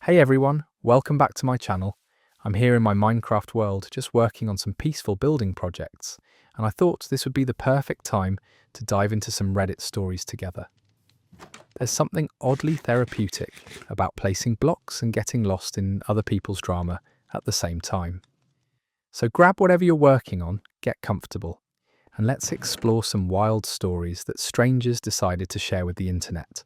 Hey everyone, welcome back to my channel. I'm here in my Minecraft world just working on some peaceful building projects, and I thought this would be the perfect time to dive into some Reddit stories together. There's something oddly therapeutic about placing blocks and getting lost in other people's drama at the same time. So grab whatever you're working on, get comfortable, and let's explore some wild stories that strangers decided to share with the internet.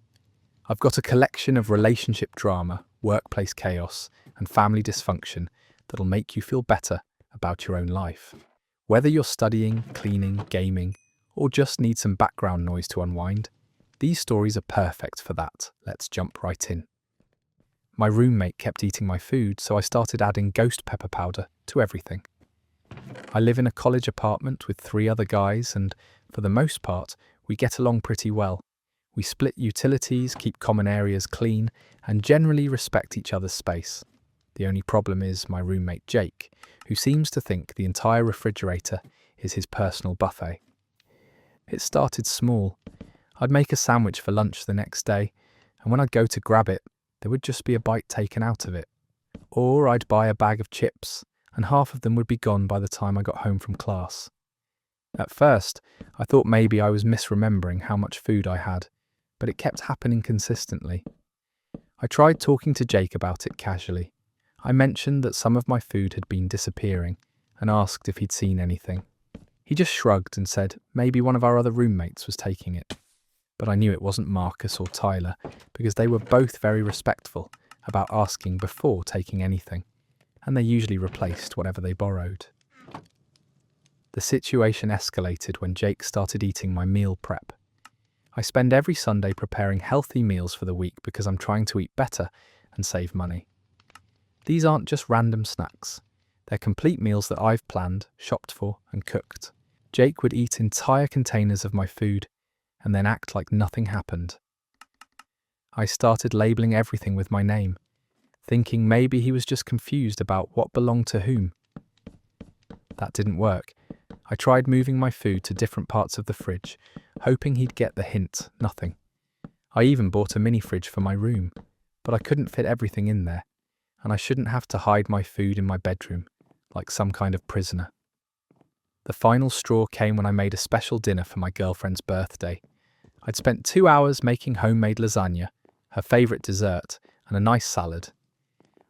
I've got a collection of relationship drama, workplace chaos, and family dysfunction that'll make you feel better about your own life. Whether you're studying, cleaning, gaming, or just need some background noise to unwind, these stories are perfect for that. Let's jump right in. My roommate kept eating my food, so I started adding ghost pepper powder to everything. I live in a college apartment with 3 other guys, and for the most part, we get along pretty well. We split utilities, keep common areas clean, and generally respect each other's space. The only problem is my roommate Jake, who seems to think the entire refrigerator is his personal buffet. It started small. I'd make a sandwich for lunch the next day, and when I'd go to grab it, there would just be a bite taken out of it. Or I'd buy a bag of chips, and half of them would be gone by the time I got home from class. At first, I thought maybe I was misremembering how much food I had, but it kept happening consistently. I tried talking to Jake about it casually. I mentioned that some of my food had been disappearing and asked if he'd seen anything. He just shrugged and said maybe one of our other roommates was taking it. But I knew it wasn't Marcus or Tyler because they were both very respectful about asking before taking anything, and they usually replaced whatever they borrowed. The situation escalated when Jake started eating my meal prep. I spend every Sunday preparing healthy meals for the week because I'm trying to eat better and save money. These aren't just random snacks. They're complete meals that I've planned, shopped for, and cooked. Jake would eat entire containers of my food and then act like nothing happened. I started labeling everything with my name, thinking maybe he was just confused about what belonged to whom. That didn't work. I tried moving my food to different parts of the fridge, hoping he'd get the hint. Nothing. I even bought a mini fridge for my room, but I couldn't fit everything in there, and I shouldn't have to hide my food in my bedroom, like some kind of prisoner. The final straw came when I made a special dinner for my girlfriend's birthday. I'd spent 2 hours making homemade lasagna, her favourite dessert, and a nice salad.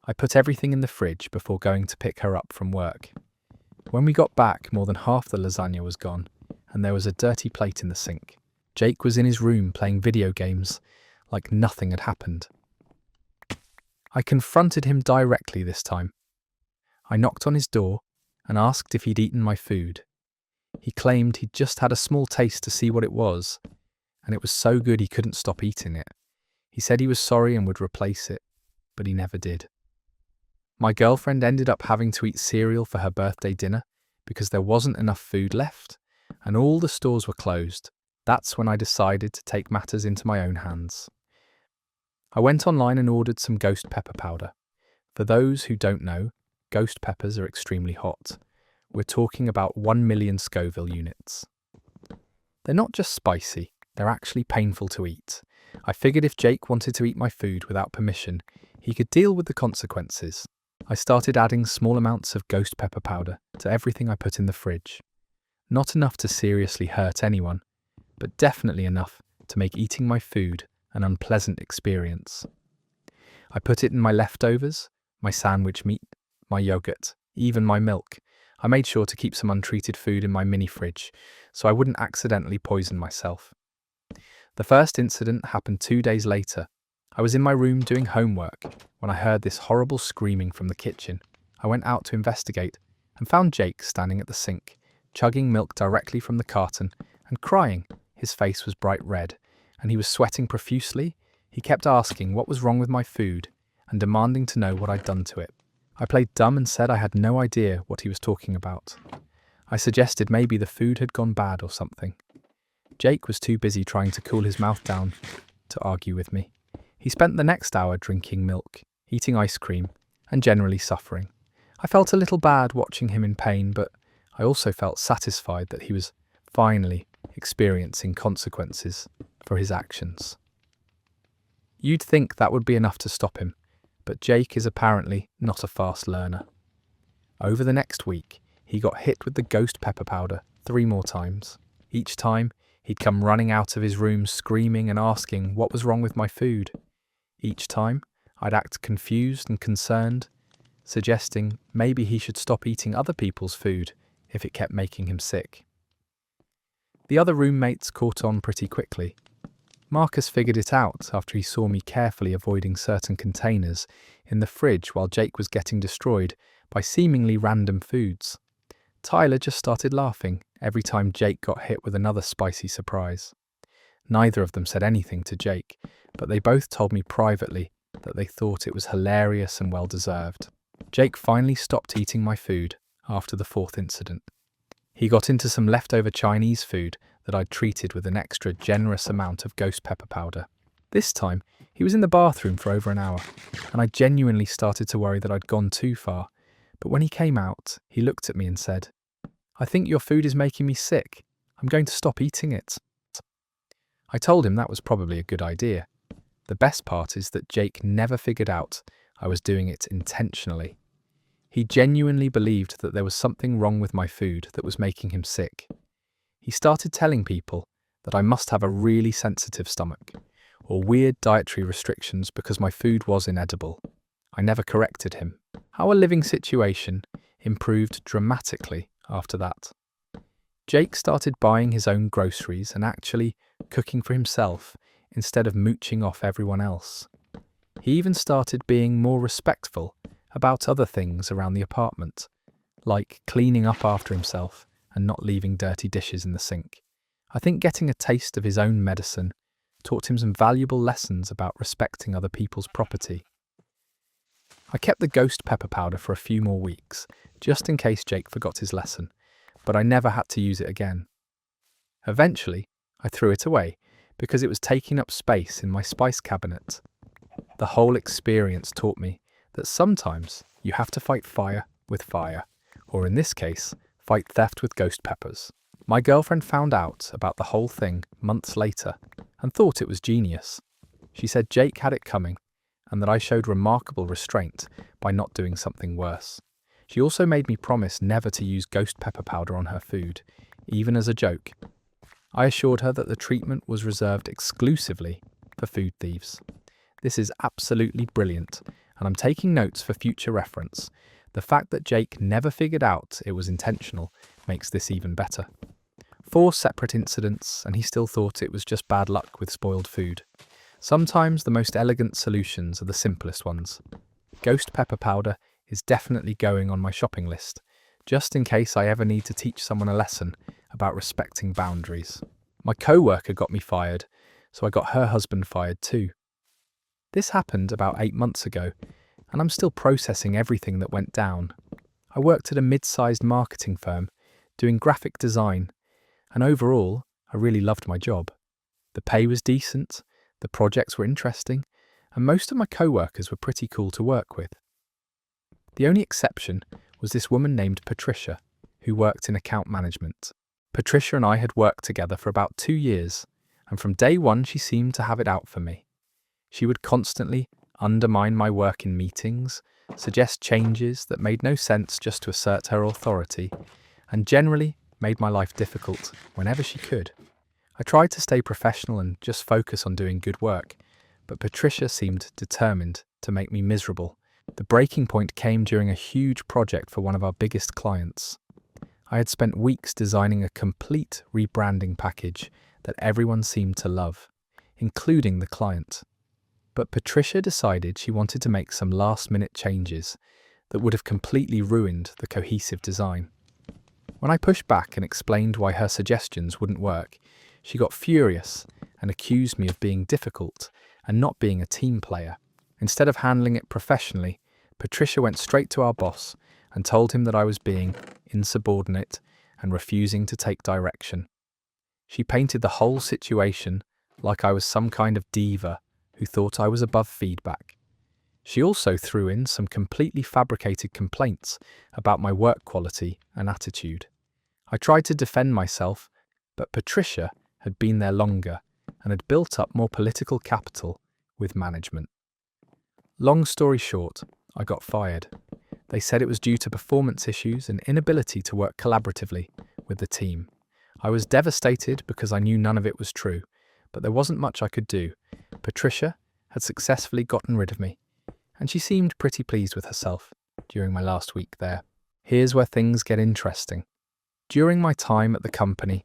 I put everything in the fridge before going to pick her up from work. When we got back, more than half the lasagna was gone, and there was a dirty plate in the sink. Jake was in his room playing video games, like nothing had happened. I confronted him directly this time. I knocked on his door and asked if he'd eaten my food. He claimed he'd just had a small taste to see what it was, and it was so good he couldn't stop eating it. He said he was sorry and would replace it, but he never did. My girlfriend ended up having to eat cereal for her birthday dinner because there wasn't enough food left, and all the stores were closed. That's when I decided to take matters into my own hands. I went online and ordered some ghost pepper powder. For those who don't know, ghost peppers are extremely hot. We're talking about 1 million Scoville units. They're not just spicy, they're actually painful to eat. I figured if Jake wanted to eat my food without permission, he could deal with the consequences. I started adding small amounts of ghost pepper powder to everything I put in the fridge. Not enough to seriously hurt anyone, but definitely enough to make eating my food an unpleasant experience. I put it in my leftovers, my sandwich meat, my yogurt, even my milk. I made sure to keep some untreated food in my mini fridge so I wouldn't accidentally poison myself. The first incident happened 2 days later. I was in my room doing homework when I heard this horrible screaming from the kitchen. I went out to investigate and found Jake standing at the sink, chugging milk directly from the carton and crying. His face was bright red and he was sweating profusely. He kept asking what was wrong with my food and demanding to know what I'd done to it. I played dumb and said I had no idea what he was talking about. I suggested maybe the food had gone bad or something. Jake was too busy trying to cool his mouth down to argue with me. He spent the next hour drinking milk, eating ice cream, and generally suffering. I felt a little bad watching him in pain, but I also felt satisfied that he was finally experiencing consequences for his actions. You'd think that would be enough to stop him, But Jake is apparently not a fast learner. Over the next week, he got hit with the ghost pepper powder 3 more times. Each time, he'd come running out of his room screaming and asking what was wrong with my food. Each time, I'd act confused and concerned, suggesting maybe he should stop eating other people's food if it kept making him sick. The other roommates caught on pretty quickly. Marcus figured it out after he saw me carefully avoiding certain containers in the fridge while Jake was getting destroyed by seemingly random foods. Tyler just started laughing every time Jake got hit with another spicy surprise. Neither of them said anything to Jake, but they both told me privately that they thought it was hilarious and well-deserved. Jake finally stopped eating my food after the 4th incident. He got into some leftover Chinese food that I'd treated with an extra generous amount of ghost pepper powder. This time, he was in the bathroom for over an hour, and I genuinely started to worry that I'd gone too far. But when he came out, he looked at me and said, "I think your food is making me sick. I'm going to stop eating it." I told him that was probably a good idea. The best part is that Jake never figured out I was doing it intentionally. He genuinely believed that there was something wrong with my food that was making him sick. He started telling people that I must have a really sensitive stomach, or weird dietary restrictions because my food was inedible. I never corrected him. Our living situation improved dramatically after that. Jake started buying his own groceries and actually cooking for himself instead of mooching off everyone else. He even started being more respectful about other things around the apartment, like cleaning up after himself and not leaving dirty dishes in the sink. I think getting a taste of his own medicine taught him some valuable lessons about respecting other people's property. I kept the ghost pepper powder for a few more weeks, just in case Jake forgot his lesson, but I never had to use it again. Eventually, I threw it away because it was taking up space in my spice cabinet. The whole experience taught me that sometimes you have to fight fire with fire, or in this case, fight theft with ghost peppers. My girlfriend found out about the whole thing months later and thought it was genius. She said Jake had it coming and that I showed remarkable restraint by not doing something worse. She also made me promise never to use ghost pepper powder on her food, even as a joke. I assured her that the treatment was reserved exclusively for food thieves. This is absolutely brilliant, and I'm taking notes for future reference. The fact that Jake never figured out it was intentional makes this even better. 4 separate incidents, and he still thought it was just bad luck with spoiled food. Sometimes the most elegant solutions are the simplest ones. Ghost pepper powder is definitely going on my shopping list, just in case I ever need to teach someone a lesson about respecting boundaries. My coworker got me fired, so I got her husband fired too. This happened about 8 months ago, and I'm still processing everything that went down. I worked at a mid-sized marketing firm, doing graphic design, and overall, I really loved my job. The pay was decent, the projects were interesting, and most of my co-workers were pretty cool to work with. The only exception was this woman named Patricia, who worked in account management. Patricia and I had worked together for about 2 years, and from day one she seemed to have it out for me. She would constantly undermine my work in meetings, suggest changes that made no sense just to assert her authority, and generally made my life difficult whenever she could. I tried to stay professional and just focus on doing good work, but Patricia seemed determined to make me miserable. The breaking point came during a huge project for one of our biggest clients. I had spent weeks designing a complete rebranding package that everyone seemed to love, including the client. But Patricia decided she wanted to make some last-minute changes that would have completely ruined the cohesive design. When I pushed back and explained why her suggestions wouldn't work, she got furious and accused me of being difficult and not being a team player. Instead of handling it professionally, Patricia went straight to our boss and told him that I was being insubordinate and refusing to take direction. She painted the whole situation like I was some kind of diva who thought I was above feedback. She also threw in some completely fabricated complaints about my work quality and attitude. I tried to defend myself, but Patricia had been there longer and had built up more political capital with management. Long story short, I got fired. They said it was due to performance issues and inability to work collaboratively with the team. I was devastated because I knew none of it was true, but there wasn't much I could do. Patricia had successfully gotten rid of me, and she seemed pretty pleased with herself during my last week there. Here's where things get interesting. During my time at the company,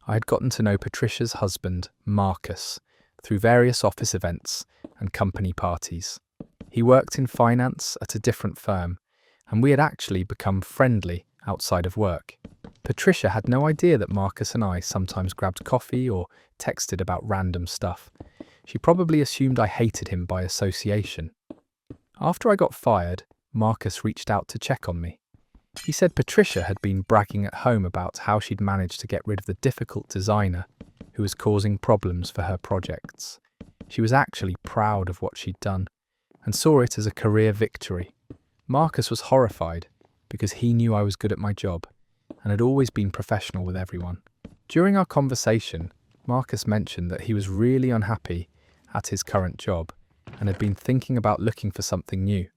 I had gotten to know Patricia's husband, Marcus, through various office events and company parties. He worked in finance at a different firm, and we had actually become friendly outside of work. Patricia had no idea that Marcus and I sometimes grabbed coffee or texted about random stuff. She probably assumed I hated him by association. After I got fired, Marcus reached out to check on me. He said Patricia had been bragging at home about how she'd managed to get rid of the difficult designer who was causing problems for her projects. She was actually proud of what she'd done and saw it as a career victory. Marcus was horrified because he knew I was good at my job and had always been professional with everyone. During our conversation, Marcus mentioned that he was really unhappy at his current job and had been thinking about looking for something new.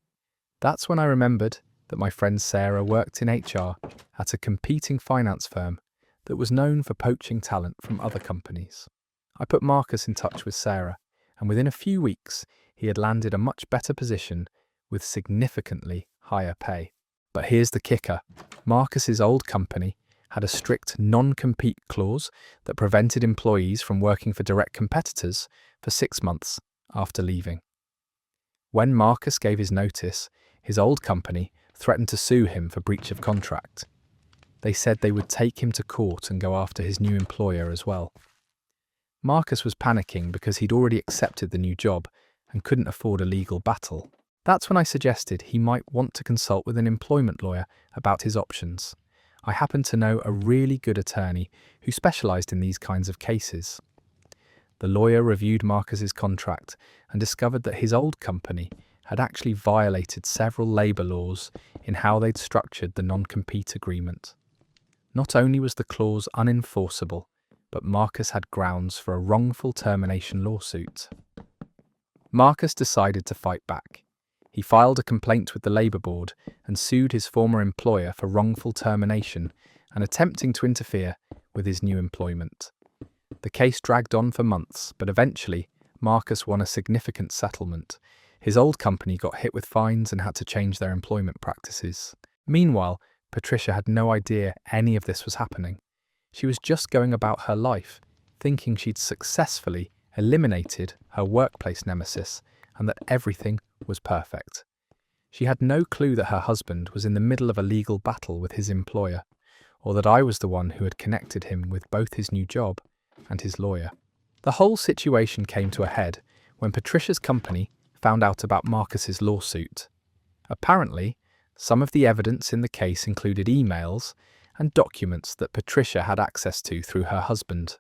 That's when I remembered that my friend Sarah worked in HR at a competing finance firm that was known for poaching talent from other companies. I put Marcus in touch with Sarah, and within a few weeks, he had landed a much better position with significantly higher pay. But here's the kicker. Marcus's old company had a strict non-compete clause that prevented employees from working for direct competitors for 6 months after leaving. When Marcus gave his notice, his old company threatened to sue him for breach of contract. They said they would take him to court and go after his new employer as well. Marcus was panicking because he'd already accepted the new job and couldn't afford a legal battle. That's when I suggested he might want to consult with an employment lawyer about his options. I happened to know a really good attorney who specialised in these kinds of cases. The lawyer reviewed Marcus's contract and discovered that his old company had actually violated several labour laws in how they'd structured the non-compete agreement. Not only was the clause unenforceable, but Marcus had grounds for a wrongful termination lawsuit. Marcus decided to fight back. He filed a complaint with the Labour Board and sued his former employer for wrongful termination and attempting to interfere with his new employment. The case dragged on for months, but eventually Marcus won a significant settlement. His old company got hit with fines and had to change their employment practices. Meanwhile, Patricia had no idea any of this was happening. She was just going about her life, thinking she'd successfully eliminated her workplace nemesis and that everything was perfect. She had no clue that her husband was in the middle of a legal battle with his employer, or that I was the one who had connected him with both his new job and his lawyer. The whole situation came to a head when Patricia's company found out about Marcus's lawsuit. Apparently, some of the evidence in the case included emails and documents that Patricia had access to through her husband.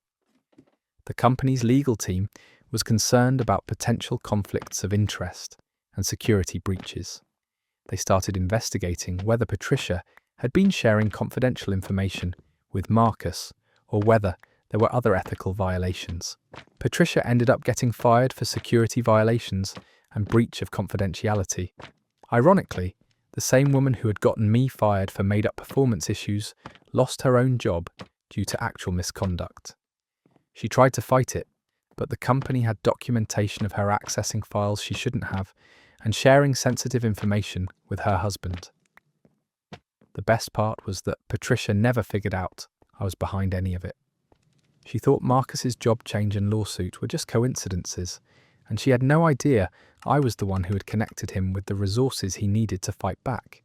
The company's legal team was concerned about potential conflicts of interest and security breaches. They started investigating whether Patricia had been sharing confidential information with Marcus or whether there were other ethical violations. Patricia ended up getting fired for security violations and breach of confidentiality. Ironically, the same woman who had gotten me fired for made-up performance issues lost her own job due to actual misconduct. She tried to fight it, but the company had documentation of her accessing files she shouldn't have and sharing sensitive information with her husband. The best part was that Patricia never figured out I was behind any of it. She thought Marcus's job change and lawsuit were just coincidences, and she had no idea I was the one who had connected him with the resources he needed to fight back.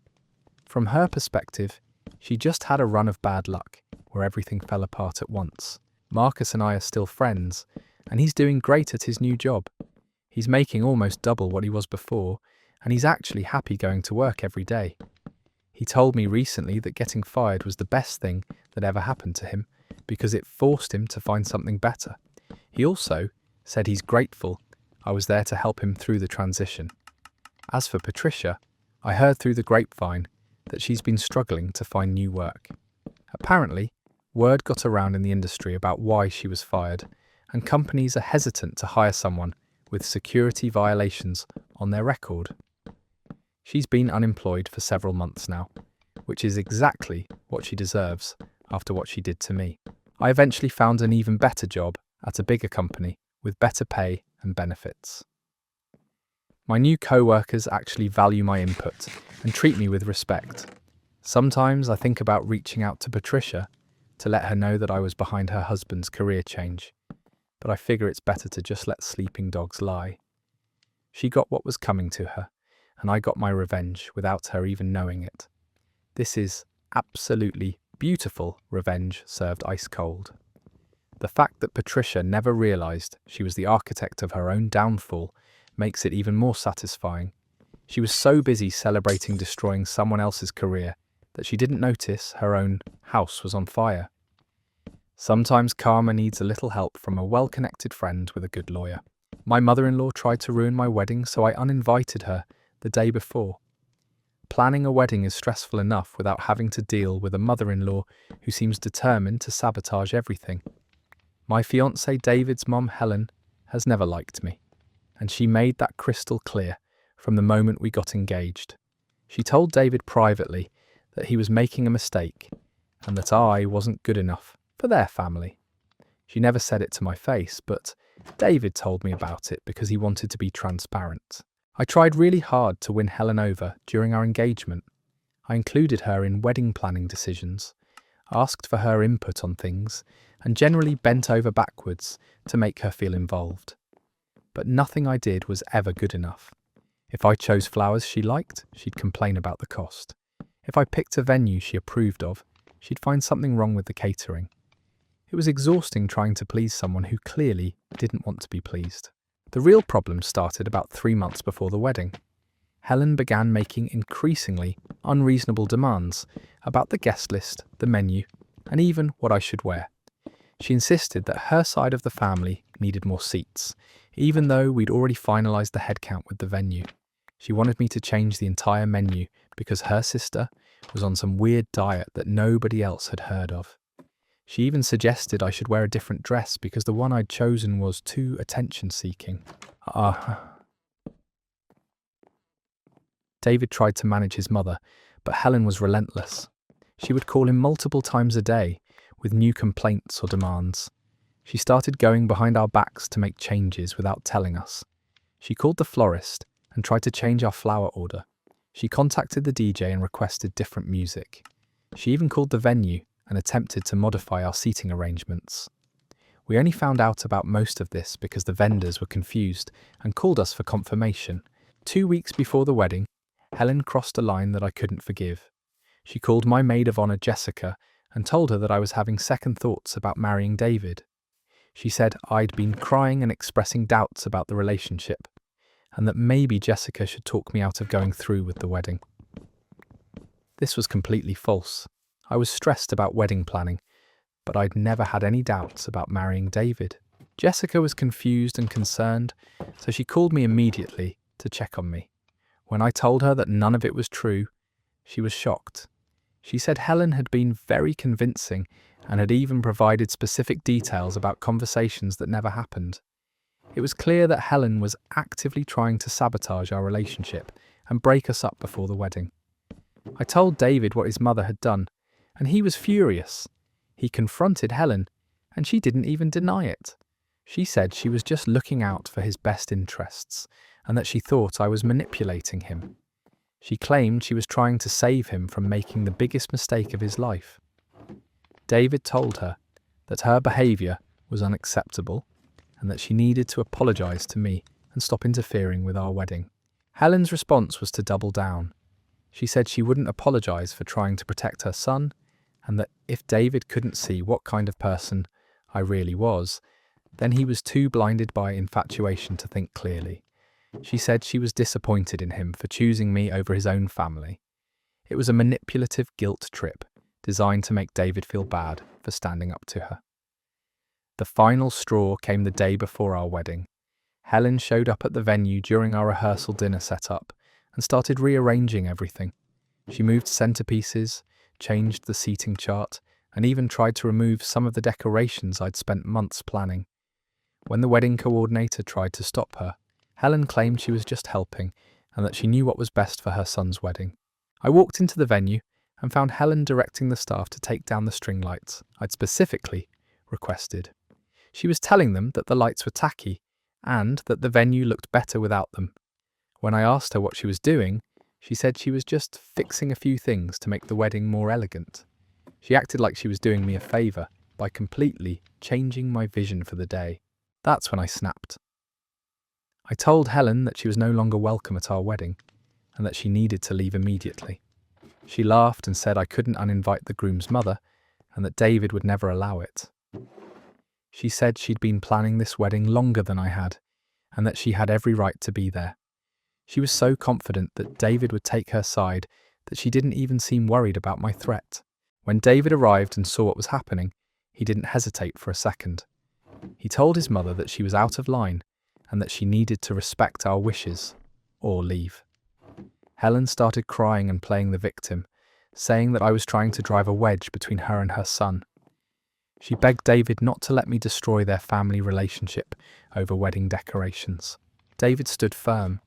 From her perspective, she just had a run of bad luck, where everything fell apart at once. Marcus and I are still friends, and he's doing great at his new job. He's making almost double what he was before, and he's actually happy going to work every day. He told me recently that getting fired was the best thing that ever happened to him, because it forced him to find something better. He also said he's grateful I was there to help him through the transition. As for Patricia, I heard through the grapevine that she's been struggling to find new work. Apparently, word got around in the industry about why she was fired, and companies are hesitant to hire someone with security violations on their record. She's been unemployed for several months now, which is exactly what she deserves after what she did to me. I eventually found an even better job at a bigger company with better pay and benefits. My new co-workers actually value my input and treat me with respect. Sometimes I think about reaching out to Patricia to let her know that I was behind her husband's career change, but I figure it's better to just let sleeping dogs lie. She got what was coming to her, and I got my revenge without her even knowing it. This is absolutely beautiful revenge served ice cold. The fact that Patricia never realised she was the architect of her own downfall makes it even more satisfying. She was so busy celebrating destroying someone else's career that she didn't notice her own house was on fire. Sometimes karma needs a little help from a well-connected friend with a good lawyer. My mother-in-law tried to ruin my wedding, so I uninvited her the day before. Planning a wedding is stressful enough without having to deal with a mother-in-law who seems determined to sabotage everything. My fiancé David's mom, Helen, has never liked me, and she made that crystal clear from the moment we got engaged. She told David privately that he was making a mistake and that I wasn't good enough for their family. She never said it to my face, but David told me about it because he wanted to be transparent. I tried really hard to win Helen over during our engagement. I included her in wedding planning decisions, asked for her input on things, and generally bent over backwards to make her feel involved. But nothing I did was ever good enough. If I chose flowers she liked, she'd complain about the cost. If I picked a venue she approved of, she'd find something wrong with the catering. It was exhausting trying to please someone who clearly didn't want to be pleased. The real problem started about 3 months before the wedding. Helen began making increasingly unreasonable demands about the guest list, the menu, and even what I should wear. She insisted that her side of the family needed more seats, even though we'd already finalised the headcount with the venue. She wanted me to change the entire menu because her sister was on some weird diet that nobody else had heard of. She even suggested I should wear a different dress because the one I'd chosen was too attention-seeking. David tried to manage his mother, but Helen was relentless. She would call him multiple times a day with new complaints or demands. She started going behind our backs to make changes without telling us. She called the florist and tried to change our flower order. She contacted the DJ and requested different music. She even called the venue and attempted to modify our seating arrangements. We only found out about most of this because the vendors were confused and called us for confirmation. 2 weeks before the wedding, Helen crossed a line that I couldn't forgive. She called my maid of honor Jessica and told her that I was having second thoughts about marrying David. She said I'd been crying and expressing doubts about the relationship, and that maybe Jessica should talk me out of going through with the wedding. This was completely false. I was stressed about wedding planning, but I'd never had any doubts about marrying David. Jessica was confused and concerned, so she called me immediately to check on me. When I told her that none of it was true, she was shocked. She said Helen had been very convincing and had even provided specific details about conversations that never happened. It was clear that Helen was actively trying to sabotage our relationship and break us up before the wedding. I told David what his mother had done, and he was furious. He confronted Helen, and she didn't even deny it. She said she was just looking out for his best interests, and that she thought I was manipulating him. She claimed she was trying to save him from making the biggest mistake of his life. David told her that her behaviour was unacceptable and that she needed to apologise to me and stop interfering with our wedding. Helen's response was to double down. She said she wouldn't apologise for trying to protect her son, and that if David couldn't see what kind of person I really was, then he was too blinded by infatuation to think clearly. She said she was disappointed in him for choosing me over his own family. It was a manipulative guilt trip designed to make David feel bad for standing up to her. The final straw came the day before our wedding. Helen showed up at the venue during our rehearsal dinner setup and started rearranging everything. She moved centerpieces, changed the seating chart, and even tried to remove some of the decorations I'd spent months planning. When the wedding coordinator tried to stop her, Helen claimed she was just helping and that she knew what was best for her son's wedding. I walked into the venue and found Helen directing the staff to take down the string lights I'd specifically requested. She was telling them that the lights were tacky and that the venue looked better without them. When I asked her what she was doing, she said she was just fixing a few things to make the wedding more elegant. She acted like she was doing me a favour by completely changing my vision for the day. That's when I snapped. I told Helen that she was no longer welcome at our wedding and that she needed to leave immediately. She laughed and said I couldn't uninvite the groom's mother and that David would never allow it. She said she'd been planning this wedding longer than I had and that she had every right to be there. She was so confident that David would take her side that she didn't even seem worried about my threat. When David arrived and saw what was happening, he didn't hesitate for a second. He told his mother that she was out of line and that she needed to respect our wishes or leave. Helen started crying and playing the victim, saying that I was trying to drive a wedge between her and her son. She begged David not to let me destroy their family relationship over wedding decorations. David stood firm.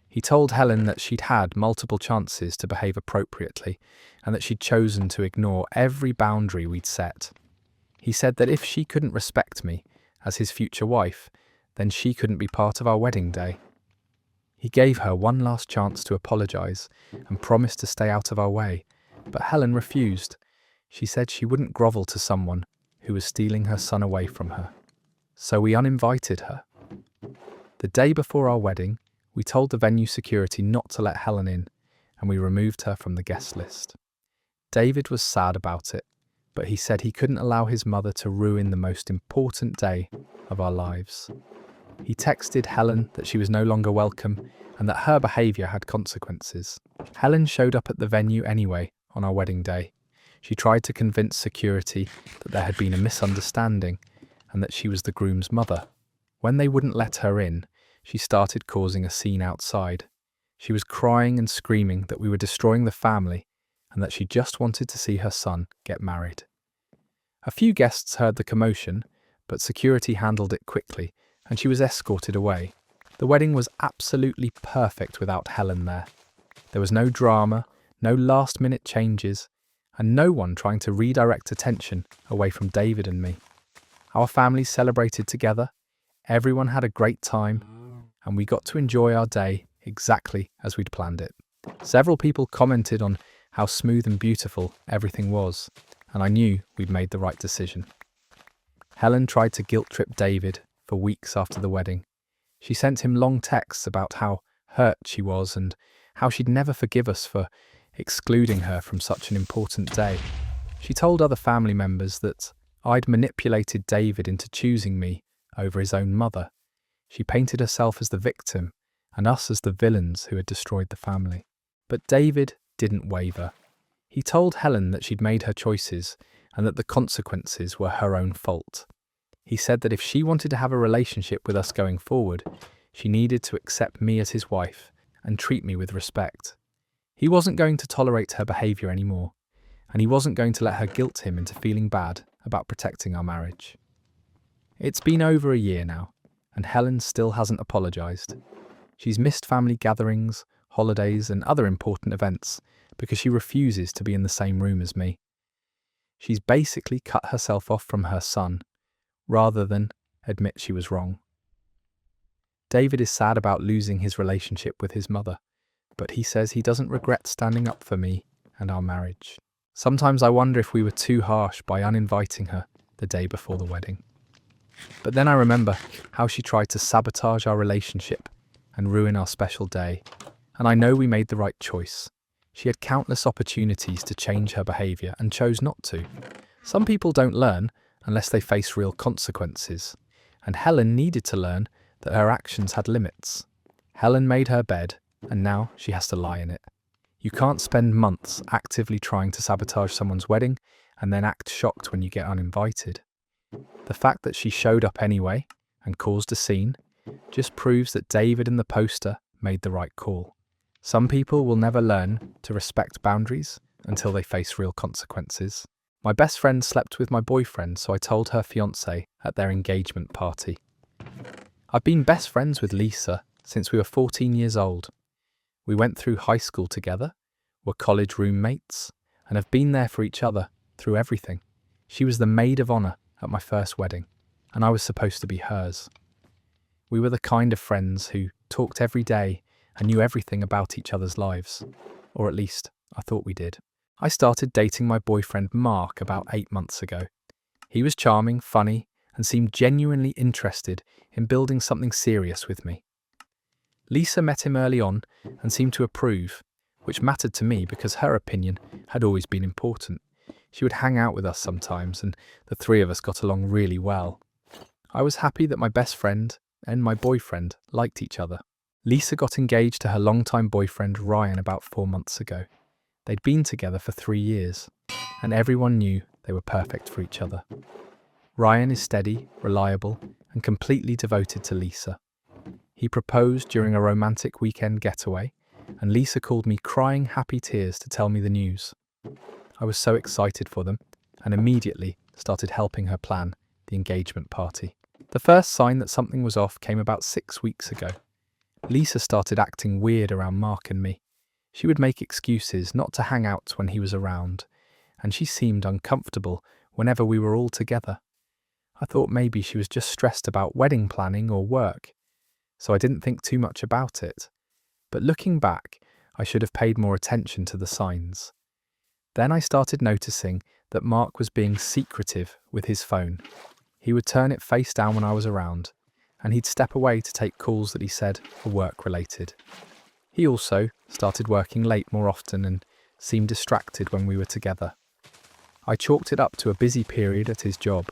He told Helen that she'd had multiple chances to behave appropriately and that she'd chosen to ignore every boundary we'd set. He said that if she couldn't respect me as his future wife, then she couldn't be part of our wedding day. He gave her one last chance to apologise and promised to stay out of our way, but Helen refused. She said she wouldn't grovel to someone who was stealing her son away from her. So we uninvited her. The day before our wedding, we told the venue security not to let Helen in, and we removed her from the guest list. David was sad about it, but he said he couldn't allow his mother to ruin the most important day of our lives. He texted Helen that she was no longer welcome and that her behaviour had consequences. Helen showed up at the venue anyway on our wedding day. She tried to convince security that there had been a misunderstanding and that she was the groom's mother. When they wouldn't let her in, she started causing a scene outside. She was crying and screaming that we were destroying the family and that she just wanted to see her son get married. A few guests heard the commotion, but security handled it quickly and she was escorted away. The wedding was absolutely perfect without Helen there. There was no drama, no last-minute changes, and no one trying to redirect attention away from David and me. Our families celebrated together, everyone had a great time, and we got to enjoy our day exactly as we'd planned it. Several people commented on how smooth and beautiful everything was, and I knew we'd made the right decision. Helen tried to guilt-trip David for weeks after the wedding. She sent him long texts about how hurt she was and how she'd never forgive us for excluding her from such an important day. She told other family members that I'd manipulated David into choosing me over his own mother. She painted herself as the victim and us as the villains who had destroyed the family. But David didn't waver. He told Helen that she'd made her choices and that the consequences were her own fault. He said that if she wanted to have a relationship with us going forward, she needed to accept me as his wife and treat me with respect. He wasn't going to tolerate her behaviour anymore, and he wasn't going to let her guilt him into feeling bad about protecting our marriage. It's been over a year now, and Helen still hasn't apologised. She's missed family gatherings, holidays, and other important events because she refuses to be in the same room as me. She's basically cut herself off from her son, rather than admit she was wrong. David is sad about losing his relationship with his mother, but he says he doesn't regret standing up for me and our marriage. Sometimes I wonder if we were too harsh by uninviting her the day before the wedding. But then I remember how she tried to sabotage our relationship and ruin our special day, and I know we made the right choice. She had countless opportunities to change her behaviour and chose not to. Some people don't learn unless they face real consequences, and Helen needed to learn that her actions had limits. Helen made her bed, and now she has to lie in it. You can't spend months actively trying to sabotage someone's wedding and then act shocked when you get uninvited. The fact that she showed up anyway and caused a scene just proves that David and the poster made the right call. Some people will never learn to respect boundaries until they face real consequences. My best friend slept with my boyfriend, so I told her fiancé at their engagement party. I've been best friends with Lisa since we were 14 years old. We went through high school together, were college roommates, and have been there for each other through everything. She was the maid of honor at my first wedding, and I was supposed to be hers. We were the kind of friends who talked every day and knew everything about each other's lives. Or at least, I thought we did. I started dating my boyfriend Mark about 8 months ago. He was charming, funny, and seemed genuinely interested in building something serious with me. Lisa met him early on and seemed to approve, which mattered to me because her opinion had always been important. She would hang out with us sometimes, and the three of us got along really well. I was happy that my best friend and my boyfriend liked each other. Lisa got engaged to her longtime boyfriend Ryan about 4 months ago. They'd been together for 3 years, and everyone knew they were perfect for each other. Ryan is steady, reliable, and completely devoted to Lisa. He proposed during a romantic weekend getaway, and Lisa called me crying happy tears to tell me the news. I was so excited for them, and immediately started helping her plan the engagement party. The first sign that something was off came about 6 weeks ago. Lisa started acting weird around Mark and me. She would make excuses not to hang out when he was around, and she seemed uncomfortable whenever we were all together. I thought maybe she was just stressed about wedding planning or work, so I didn't think too much about it. But looking back, I should have paid more attention to the signs. Then I started noticing that Mark was being secretive with his phone. He would turn it face down when I was around, and he'd step away to take calls that he said were work-related. He also started working late more often and seemed distracted when we were together. I chalked it up to a busy period at his job,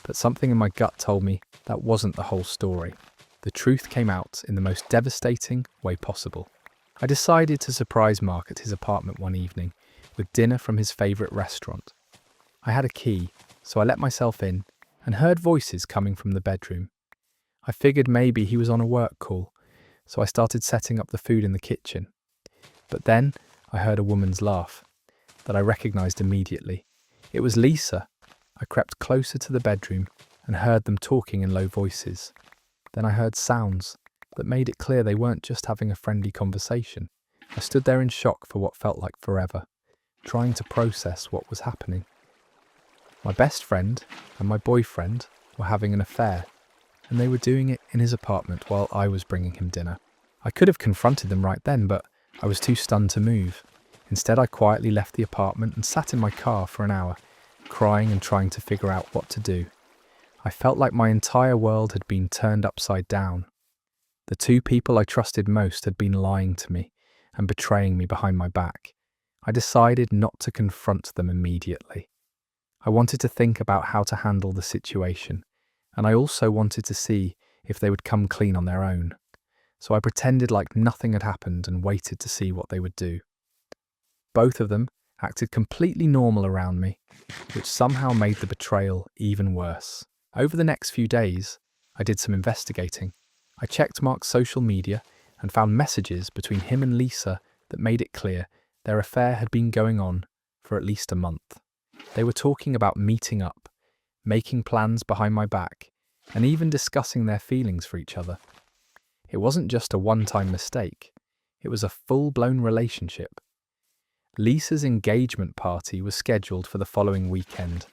but something in my gut told me that wasn't the whole story. The truth came out in the most devastating way possible. I decided to surprise Mark at his apartment one evening with dinner from his favourite restaurant. I had a key, so I let myself in and heard voices coming from the bedroom. I figured maybe he was on a work call, so I started setting up the food in the kitchen. But then I heard a woman's laugh that I recognised immediately. It was Lisa. I crept closer to the bedroom and heard them talking in low voices. Then I heard sounds that made it clear they weren't just having a friendly conversation. I stood there in shock for what felt like forever, trying to process what was happening. My best friend and my boyfriend were having an affair, and they were doing it in his apartment while I was bringing him dinner. I could have confronted them right then, but I was too stunned to move. Instead, I quietly left the apartment and sat in my car for an hour, crying and trying to figure out what to do. I felt like my entire world had been turned upside down. The two people I trusted most had been lying to me and betraying me behind my back. I decided not to confront them immediately. I wanted to think about how to handle the situation, and I also wanted to see if they would come clean on their own. So I pretended like nothing had happened and waited to see what they would do. Both of them acted completely normal around me, which somehow made the betrayal even worse. Over the next few days, I did some investigating. I checked Mark's social media and found messages between him and Lisa that made it clear their affair had been going on for at least a month. They were talking about meeting up, making plans behind my back, and even discussing their feelings for each other. It wasn't just a one-time mistake, it was a full-blown relationship. Lisa's engagement party was scheduled for the following weekend.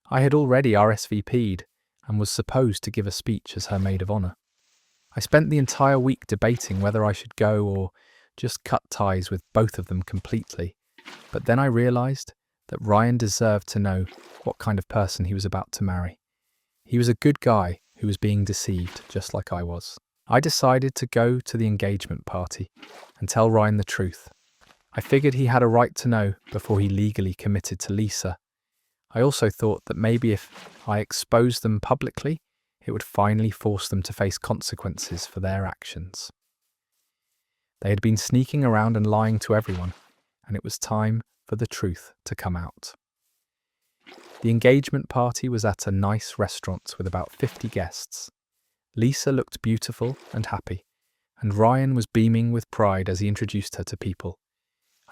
I had already RSVP'd and was supposed to give a speech as her maid of honor. I spent the entire week debating whether I should go or just cut ties with both of them completely, but then I realised that Ryan deserved to know what kind of person he was about to marry. He was a good guy who was being deceived, just like I was. I decided to go to the engagement party and tell Ryan the truth. I figured he had a right to know before he legally committed to Lisa. I also thought that maybe if I exposed them publicly, it would finally force them to face consequences for their actions. They had been sneaking around and lying to everyone, and it was time for the truth to come out. The engagement party was at a nice restaurant with about 50 guests. Lisa looked beautiful and happy, and Ryan was beaming with pride as he introduced her to people.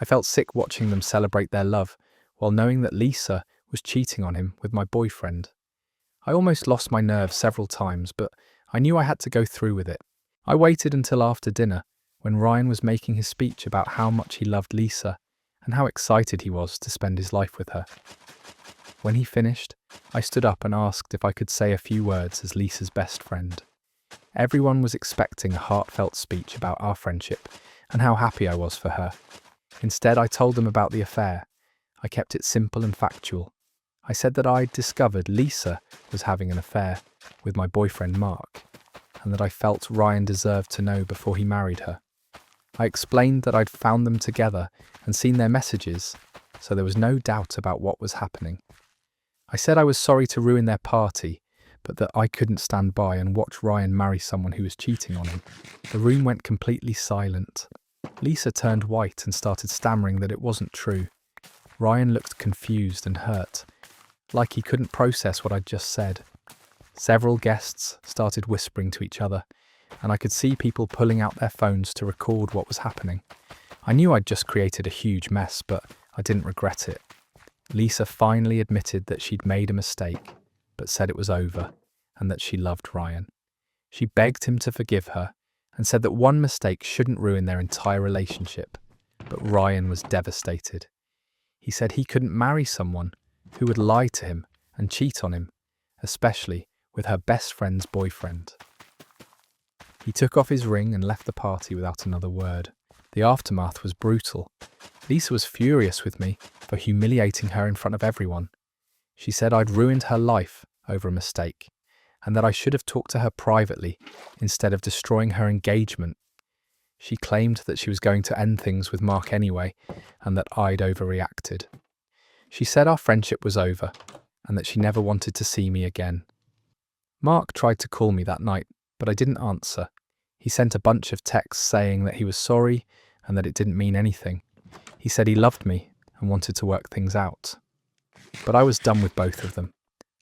I felt sick watching them celebrate their love, while knowing that Lisa was cheating on him with my boyfriend. I almost lost my nerve several times, but I knew I had to go through with it. I waited until after dinner, when Ryan was making his speech about how much he loved Lisa and how excited he was to spend his life with her. When he finished, I stood up and asked if I could say a few words as Lisa's best friend. Everyone was expecting a heartfelt speech about our friendship and how happy I was for her. Instead, I told them about the affair. I kept it simple and factual. I said that I'd discovered Lisa was having an affair with my boyfriend Mark, and that I felt Ryan deserved to know before he married her. I explained that I'd found them together and seen their messages, so there was no doubt about what was happening. I said I was sorry to ruin their party, but that I couldn't stand by and watch Ryan marry someone who was cheating on him. The room went completely silent. Lisa turned white and started stammering that it wasn't true. Ryan looked confused and hurt, like he couldn't process what I'd just said. Several guests started whispering to each other, and I could see people pulling out their phones to record what was happening. I knew I'd just created a huge mess, but I didn't regret it. Lisa finally admitted that she'd made a mistake, but said it was over, and that she loved Ryan. She begged him to forgive her, and said that one mistake shouldn't ruin their entire relationship. But Ryan was devastated. He said he couldn't marry someone who would lie to him and cheat on him, especially with her best friend's boyfriend. He took off his ring and left the party without another word. The aftermath was brutal. Lisa was furious with me for humiliating her in front of everyone. She said I'd ruined her life over a mistake, and that I should have talked to her privately instead of destroying her engagement. She claimed that she was going to end things with Mark anyway, and that I'd overreacted. She said our friendship was over, and that she never wanted to see me again. Mark tried to call me that night, but I didn't answer. He sent a bunch of texts saying that he was sorry and that it didn't mean anything. He said he loved me and wanted to work things out. But I was done with both of them.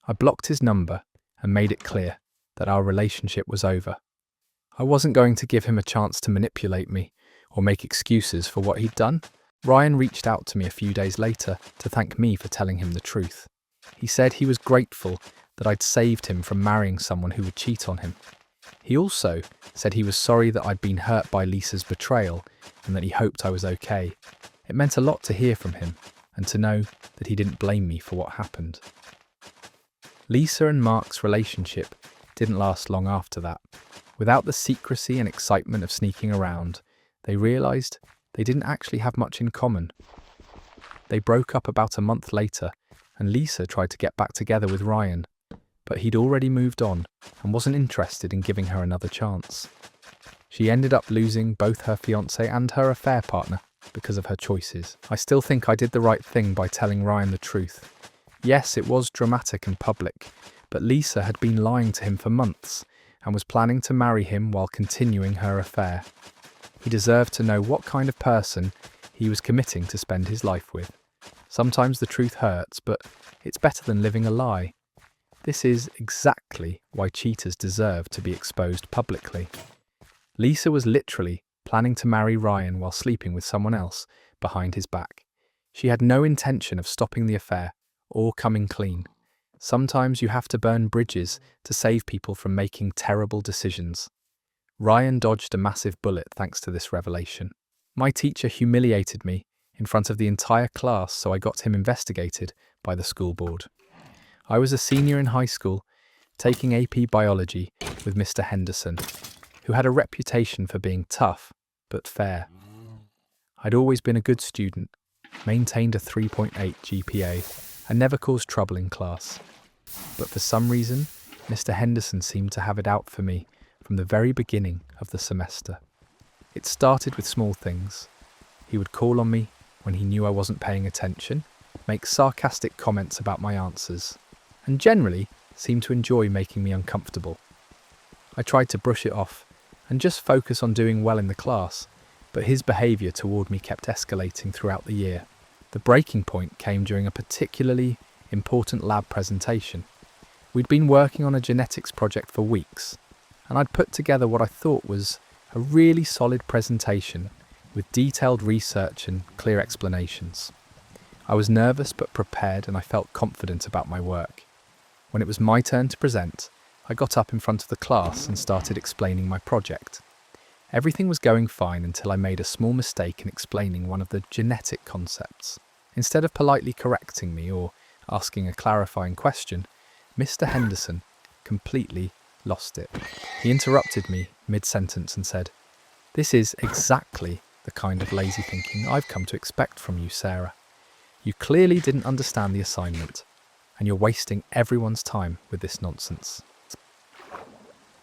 I blocked his number and made it clear that our relationship was over. I wasn't going to give him a chance to manipulate me or make excuses for what he'd done. Ryan reached out to me a few days later to thank me for telling him the truth. He said he was grateful that I'd saved him from marrying someone who would cheat on him. He also said he was sorry that I'd been hurt by Lisa's betrayal and that he hoped I was okay. It meant a lot to hear from him and to know that he didn't blame me for what happened. Lisa and Mark's relationship didn't last long after that. Without the secrecy and excitement of sneaking around, they realised they didn't actually have much in common. They broke up about a month later, and Lisa tried to get back together with Ryan, but he'd already moved on and wasn't interested in giving her another chance. She ended up losing both her fiancé and her affair partner because of her choices. I still think I did the right thing by telling Ryan the truth. Yes, it was dramatic and public, but Lisa had been lying to him for months and was planning to marry him while continuing her affair. He deserved to know what kind of person he was committing to spend his life with. Sometimes the truth hurts, but it's better than living a lie. This is exactly why cheaters deserve to be exposed publicly. Lisa was literally planning to marry Ryan while sleeping with someone else behind his back. She had no intention of stopping the affair or coming clean. Sometimes you have to burn bridges to save people from making terrible decisions. Ryan dodged a massive bullet thanks to this revelation. My teacher humiliated me in front of the entire class, so I got him investigated by the school board. I was a senior in high school, taking AP Biology with Mr. Henderson, who had a reputation for being tough but fair. I'd always been a good student, maintained a 3.8 GPA, and never caused trouble in class. But for some reason, Mr. Henderson seemed to have it out for me from the very beginning of the semester. It started with small things. He would call on me when he knew I wasn't paying attention, make sarcastic comments about my answers, and generally seemed to enjoy making me uncomfortable. I tried to brush it off and just focus on doing well in the class, but his behaviour toward me kept escalating throughout the year. The breaking point came during a particularly important lab presentation. We'd been working on a genetics project for weeks, and I'd put together what I thought was a really solid presentation with detailed research and clear explanations. I was nervous but prepared, and I felt confident about my work. When it was my turn to present, I got up in front of the class and started explaining my project. Everything was going fine until I made a small mistake in explaining one of the genetic concepts. Instead of politely correcting me or asking a clarifying question, Mr. Henderson completely lost it. He interrupted me mid-sentence and said, "This is exactly the kind of lazy thinking I've come to expect from you, Sarah. You clearly didn't understand the assignment, and you're wasting everyone's time with this nonsense."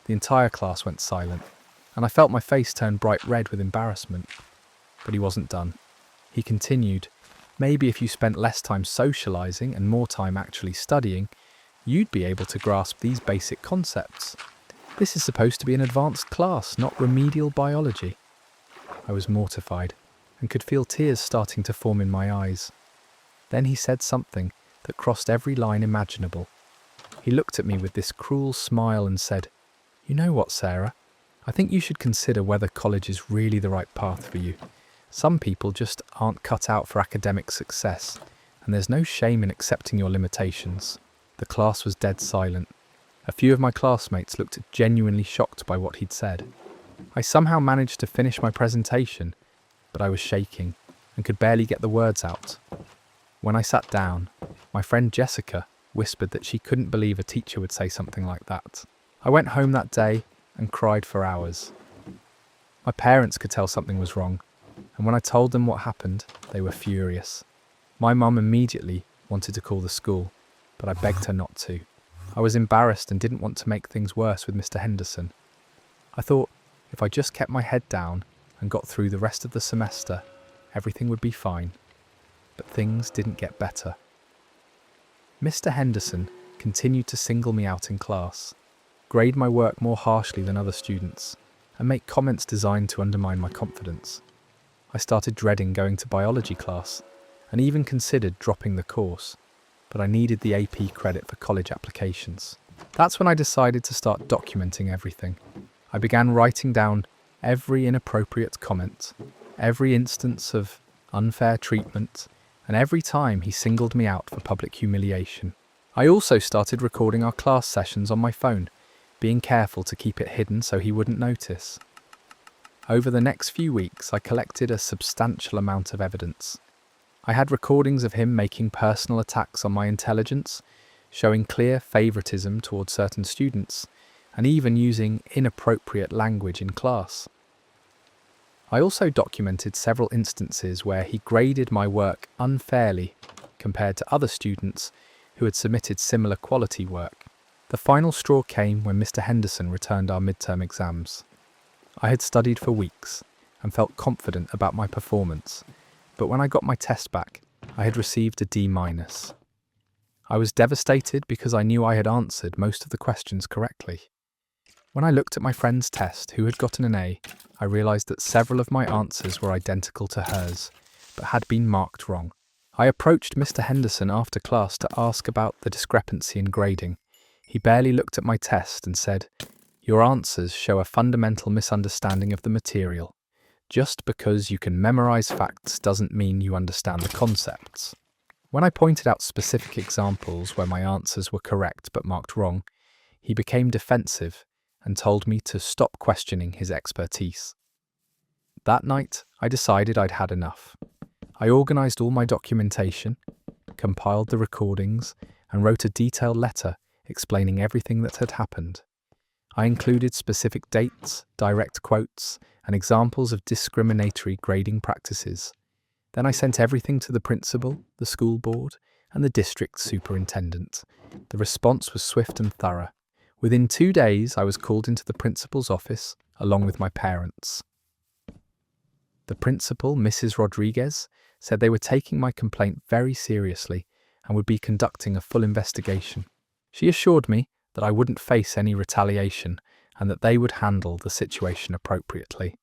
The entire class went silent, and I felt my face turn bright red with embarrassment. But he wasn't done. He continued, "Maybe if you spent less time socialising and more time actually studying, you'd be able to grasp these basic concepts. This is supposed to be an advanced class, not remedial biology." I was mortified and could feel tears starting to form in my eyes. Then he said something that crossed every line imaginable. He looked at me with this cruel smile and said, "You know what, Sarah? I think you should consider whether college is really the right path for you. Some people just aren't cut out for academic success, and there's no shame in accepting your limitations." The class was dead silent. A few of my classmates looked genuinely shocked by what he'd said. I somehow managed to finish my presentation, but I was shaking and could barely get the words out. When I sat down, my friend Jessica whispered that she couldn't believe a teacher would say something like that. I went home that day and cried for hours. My parents could tell something was wrong, and when I told them what happened, they were furious. My mum immediately wanted to call the school, but I begged her not to. I was embarrassed and didn't want to make things worse with Mr. Henderson. I thought if I just kept my head down and got through the rest of the semester, everything would be fine. But things didn't get better. Mr. Henderson continued to single me out in class, grade my work more harshly than other students, and make comments designed to undermine my confidence. I started dreading going to biology class, and even considered dropping the course, but I needed the AP credit for college applications. That's when I decided to start documenting everything. I began writing down every inappropriate comment, every instance of unfair treatment, and every time he singled me out for public humiliation. I also started recording our class sessions on my phone, being careful to keep it hidden so he wouldn't notice. Over the next few weeks, I collected a substantial amount of evidence. I had recordings of him making personal attacks on my intelligence, showing clear favoritism towards certain students, and even using inappropriate language in class. I also documented several instances where he graded my work unfairly compared to other students who had submitted similar quality work. The final straw came when Mr. Henderson returned our midterm exams. I had studied for weeks and felt confident about my performance, but when I got my test back, I had received a D-. I was devastated because I knew I had answered most of the questions correctly. When I looked at my friend's test, who had gotten an A, I realised that several of my answers were identical to hers, but had been marked wrong. I approached Mr. Henderson after class to ask about the discrepancy in grading. He barely looked at my test and said, "Your answers show a fundamental misunderstanding of the material. Just because you can memorise facts doesn't mean you understand the concepts." When I pointed out specific examples where my answers were correct but marked wrong, he became defensive and told me to stop questioning his expertise. That night, I decided I'd had enough. I organised all my documentation, compiled the recordings, and wrote a detailed letter explaining everything that had happened. I included specific dates, direct quotes, and examples of discriminatory grading practices. Then I sent everything to the principal, the school board, and the district superintendent. The response was swift and thorough. Within 2 days, I was called into the principal's office, along with my parents. The principal, Mrs. Rodriguez, said they were taking my complaint very seriously and would be conducting a full investigation. She assured me that I wouldn't face any retaliation and that they would handle the situation appropriately.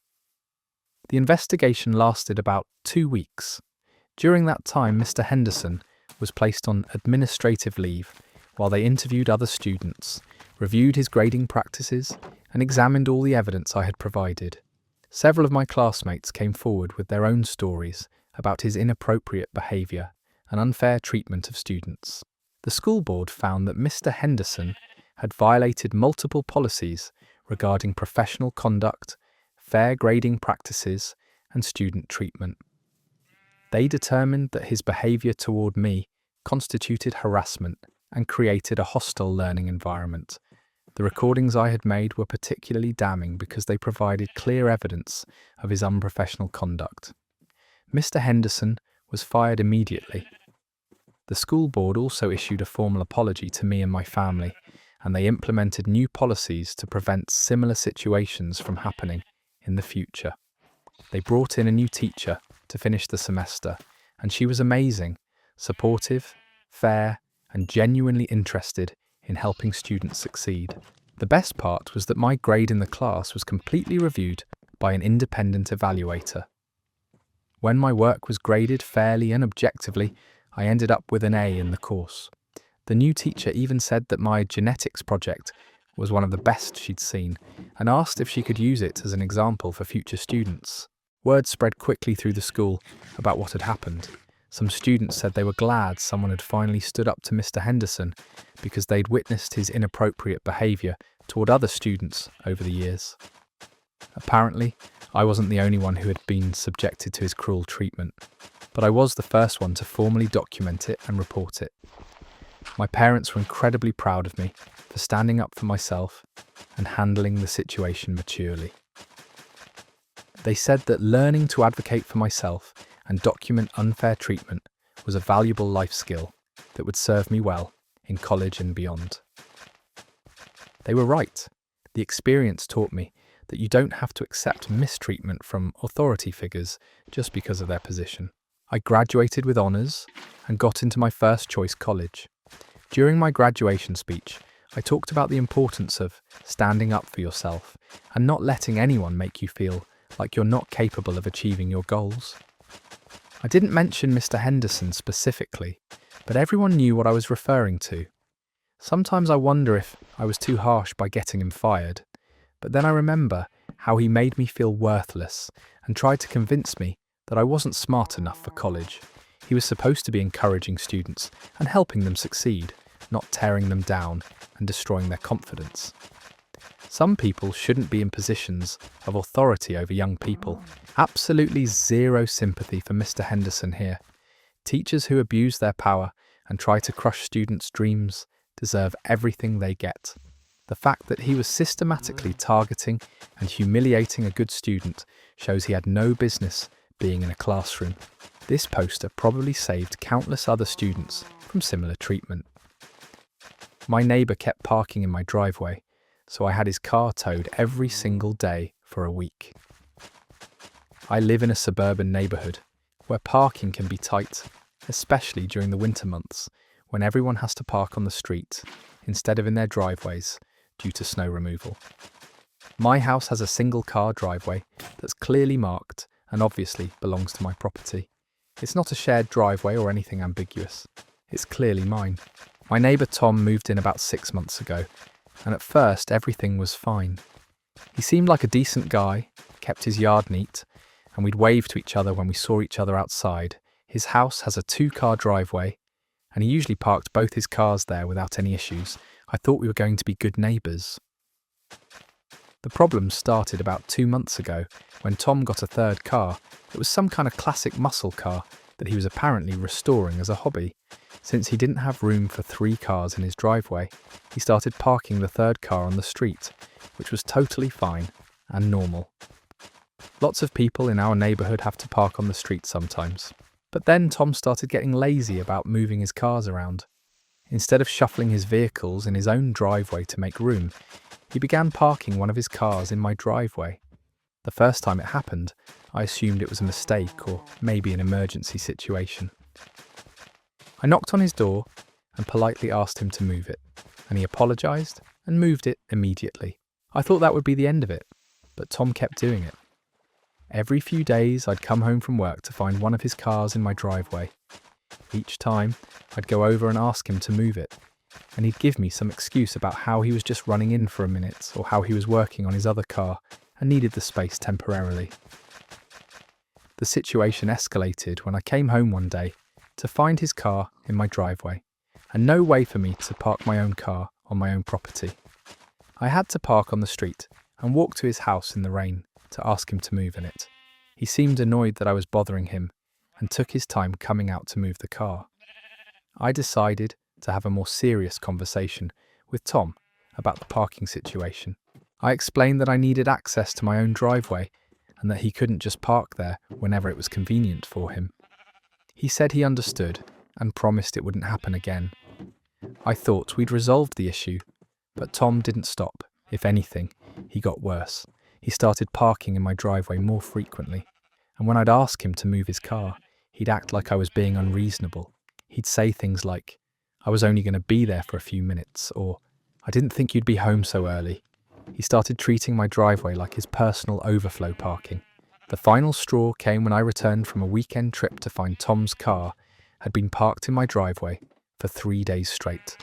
The investigation lasted about 2 weeks. During that time, Mr. Henderson was placed on administrative leave while they interviewed other students, reviewed his grading practices, and examined all the evidence I had provided. Several of my classmates came forward with their own stories about his inappropriate behaviour and unfair treatment of students. The school board found that Mr. Henderson had violated multiple policies regarding professional conduct, fair grading practices, and student treatment. They determined that his behaviour toward me constituted harassment and created a hostile learning environment. The recordings I had made were particularly damning because they provided clear evidence of his unprofessional conduct. Mr. Henderson was fired immediately. The school board also issued a formal apology to me and my family, and they implemented new policies to prevent similar situations from happening in the future. They brought in a new teacher to finish the semester, and she was amazing, supportive, fair, and genuinely interested in helping students succeed. The best part was that my grade in the class was completely reviewed by an independent evaluator. When my work was graded fairly and objectively, I ended up with an A in the course. The new teacher even said that my genetics project was one of the best she'd seen, and asked if she could use it as an example for future students. Word spread quickly through the school about what had happened. Some students said they were glad someone had finally stood up to Mr. Henderson because they'd witnessed his inappropriate behaviour toward other students over the years. Apparently, I wasn't the only one who had been subjected to his cruel treatment, but I was the first one to formally document it and report it. My parents were incredibly proud of me for standing up for myself and handling the situation maturely. They said that learning to advocate for myself and document unfair treatment was a valuable life skill that would serve me well in college and beyond. They were right. The experience taught me that you don't have to accept mistreatment from authority figures just because of their position. I graduated with honours and got into my first choice college. During my graduation speech, I talked about the importance of standing up for yourself and not letting anyone make you feel like you're not capable of achieving your goals. I didn't mention Mr. Henderson specifically, but everyone knew what I was referring to. Sometimes I wonder if I was too harsh by getting him fired, but then I remember how he made me feel worthless and tried to convince me that I wasn't smart enough for college. He was supposed to be encouraging students and helping them succeed, not tearing them down and destroying their confidence. Some people shouldn't be in positions of authority over young people. Absolutely zero sympathy for Mr. Henderson here. Teachers who abuse their power and try to crush students' dreams deserve everything they get. The fact that he was systematically targeting and humiliating a good student shows he had no business being in a classroom. This poster probably saved countless other students from similar treatment. My neighbour kept parking in my driveway, so I had his car towed every single day for a week. I live in a suburban neighbourhood where parking can be tight, especially during the winter months when everyone has to park on the street instead of in their driveways due to snow removal. My house has a single car driveway that's clearly marked and obviously belongs to my property. It's not a shared driveway or anything ambiguous. It's clearly mine. My neighbour Tom moved in about 6 months ago, and at first everything was fine. He seemed like a decent guy, kept his yard neat, and we'd wave to each other when we saw each other outside. His house has a 2-car driveway, and he usually parked both his cars there without any issues. I thought we were going to be good neighbours. The problem started about 2 months ago when Tom got a 3rd car. It was some kind of classic muscle car that he was apparently restoring as a hobby. Since he didn't have room for 3 cars in his driveway, he started parking the 3rd car on the street, which was totally fine and normal. Lots of people in our neighbourhood have to park on the street sometimes. But then Tom started getting lazy about moving his cars around. Instead of shuffling his vehicles in his own driveway to make room, he began parking one of his cars in my driveway. The first time it happened, I assumed it was a mistake or maybe an emergency situation. I knocked on his door and politely asked him to move it, and he apologised and moved it immediately. I thought that would be the end of it, but Tom kept doing it. Every few days I'd come home from work to find one of his cars in my driveway. Each time I'd go over and ask him to move it, and he'd give me some excuse about how he was just running in for a minute or how he was working on his other car and needed the space temporarily. The situation escalated when I came home one day to find his car in my driveway and no way for me to park my own car on my own property. I had to park on the street and walk to his house in the rain to ask him to move in it. He seemed annoyed that I was bothering him and took his time coming out to move the car. I decided to have a more serious conversation with Tom about the parking situation. I explained that I needed access to my own driveway and that he couldn't just park there whenever it was convenient for him. He said he understood and promised it wouldn't happen again. I thought we'd resolved the issue, but Tom didn't stop. If anything, he got worse. He started parking in my driveway more frequently, and when I'd ask him to move his car, he'd act like I was being unreasonable. He'd say things like, "I was only going to be there for a few minutes," or "I didn't think you'd be home so early." He started treating my driveway like his personal overflow parking. The final straw came when I returned from a weekend trip to find Tom's car had been parked in my driveway for 3 days straight.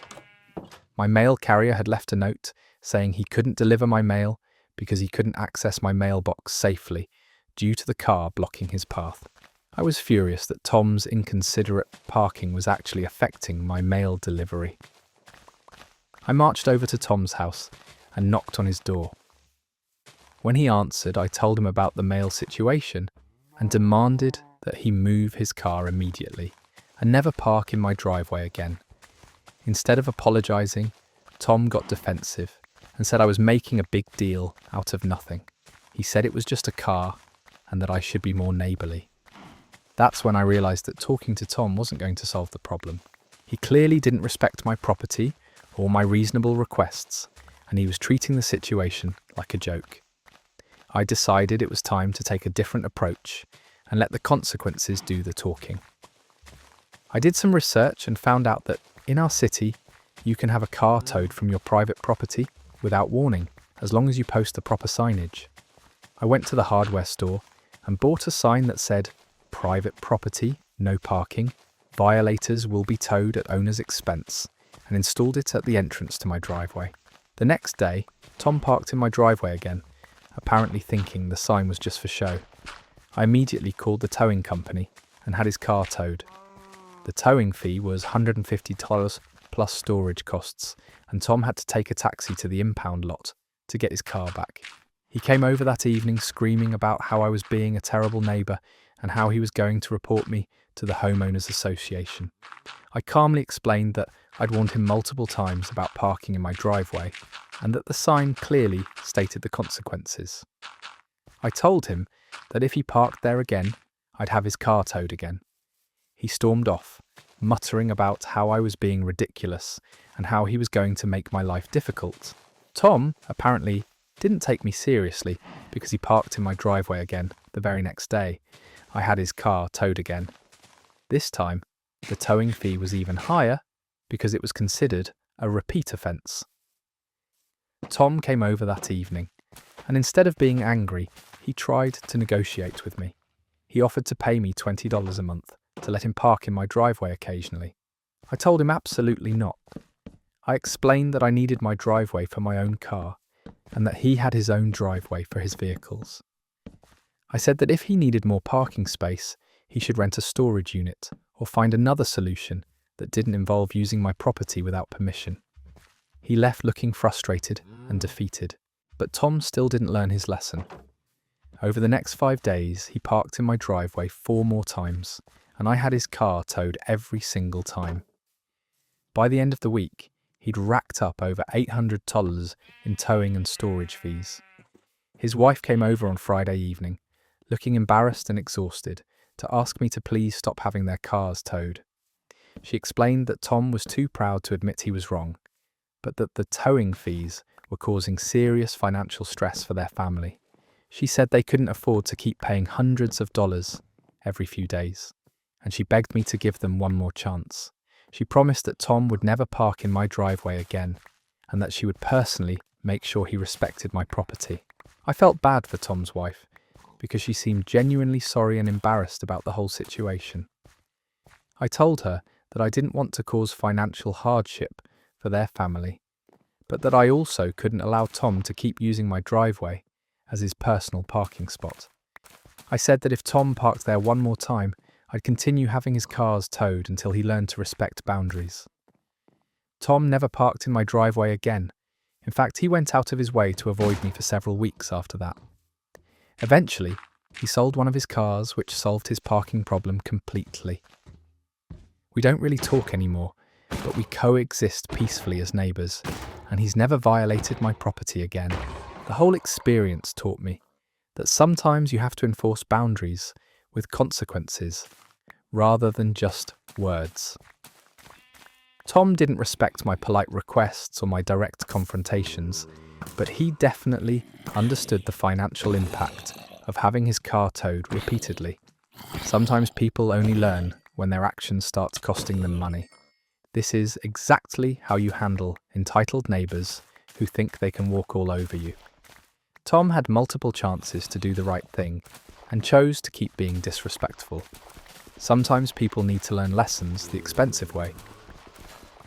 My mail carrier had left a note saying he couldn't deliver my mail because he couldn't access my mailbox safely due to the car blocking his path. I was furious that Tom's inconsiderate parking was actually affecting my mail delivery. I marched over to Tom's house and knocked on his door. When he answered, I told him about the mail situation and demanded that he move his car immediately and never park in my driveway again. Instead of apologizing, Tom got defensive and said I was making a big deal out of nothing. He said it was just a car and that I should be more neighbourly. That's when I realised that talking to Tom wasn't going to solve the problem. He clearly didn't respect my property or my reasonable requests, and he was treating the situation like a joke. I decided it was time to take a different approach and let the consequences do the talking. I did some research and found out that in our city, you can have a car towed from your private property without warning, as long as you post the proper signage. I went to the hardware store and bought a sign that said, "Private property, no parking. Violators will be towed at owner's expense," and installed it at the entrance to my driveway. The next day, Tom parked in my driveway again, apparently thinking the sign was just for show. I immediately called the towing company and had his car towed. The towing fee was $150 plus storage costs, and Tom had to take a taxi to the impound lot to get his car back. He came over that evening screaming about how I was being a terrible neighbour and how he was going to report me to the homeowners association. I calmly explained that I'd warned him multiple times about parking in my driveway and that the sign clearly stated the consequences. I told him that if he parked there again, I'd have his car towed again. He stormed off, muttering about how I was being ridiculous and how he was going to make my life difficult. Tom, apparently, didn't take me seriously because he parked in my driveway again the very next day. I had his car towed again. This time, the towing fee was even higher because it was considered a repeat offence. Tom came over that evening, and instead of being angry, he tried to negotiate with me. He offered to pay me $20 a month to let him park in my driveway occasionally. I told him absolutely not. I explained that I needed my driveway for my own car and that he had his own driveway for his vehicles. I said that if he needed more parking space, he should rent a storage unit or find another solution that didn't involve using my property without permission. He left looking frustrated and defeated, but Tom still didn't learn his lesson. Over the next 5 days, he parked in my driveway 4 more times, and I had his car towed every single time. By the end of the week, he'd racked up over $800 in towing and storage fees. His wife came over on Friday evening, looking embarrassed and exhausted, to ask me to please stop having their cars towed. She explained that Tom was too proud to admit he was wrong, but that the towing fees were causing serious financial stress for their family. She said they couldn't afford to keep paying hundreds of dollars every few days, and she begged me to give them one more chance. She promised that Tom would never park in my driveway again, and that she would personally make sure he respected my property. I felt bad for Tom's wife, because she seemed genuinely sorry and embarrassed about the whole situation. I told her that I didn't want to cause financial hardship for their family, but that I also couldn't allow Tom to keep using my driveway as his personal parking spot. I said that if Tom parked there one more time, I'd continue having his cars towed until he learned to respect boundaries. Tom never parked in my driveway again. In fact, he went out of his way to avoid me for several weeks after that. Eventually, he sold one of his cars, which solved his parking problem completely. We don't really talk anymore, but we coexist peacefully as neighbours, and he's never violated my property again. The whole experience taught me that sometimes you have to enforce boundaries with consequences rather than just words. Tom didn't respect my polite requests or my direct confrontations, but he definitely understood the financial impact of having his car towed repeatedly. Sometimes people only learn when their actions start costing them money. This is exactly how you handle entitled neighbours who think they can walk all over you. Tom had multiple chances to do the right thing and chose to keep being disrespectful. Sometimes people need to learn lessons the expensive way.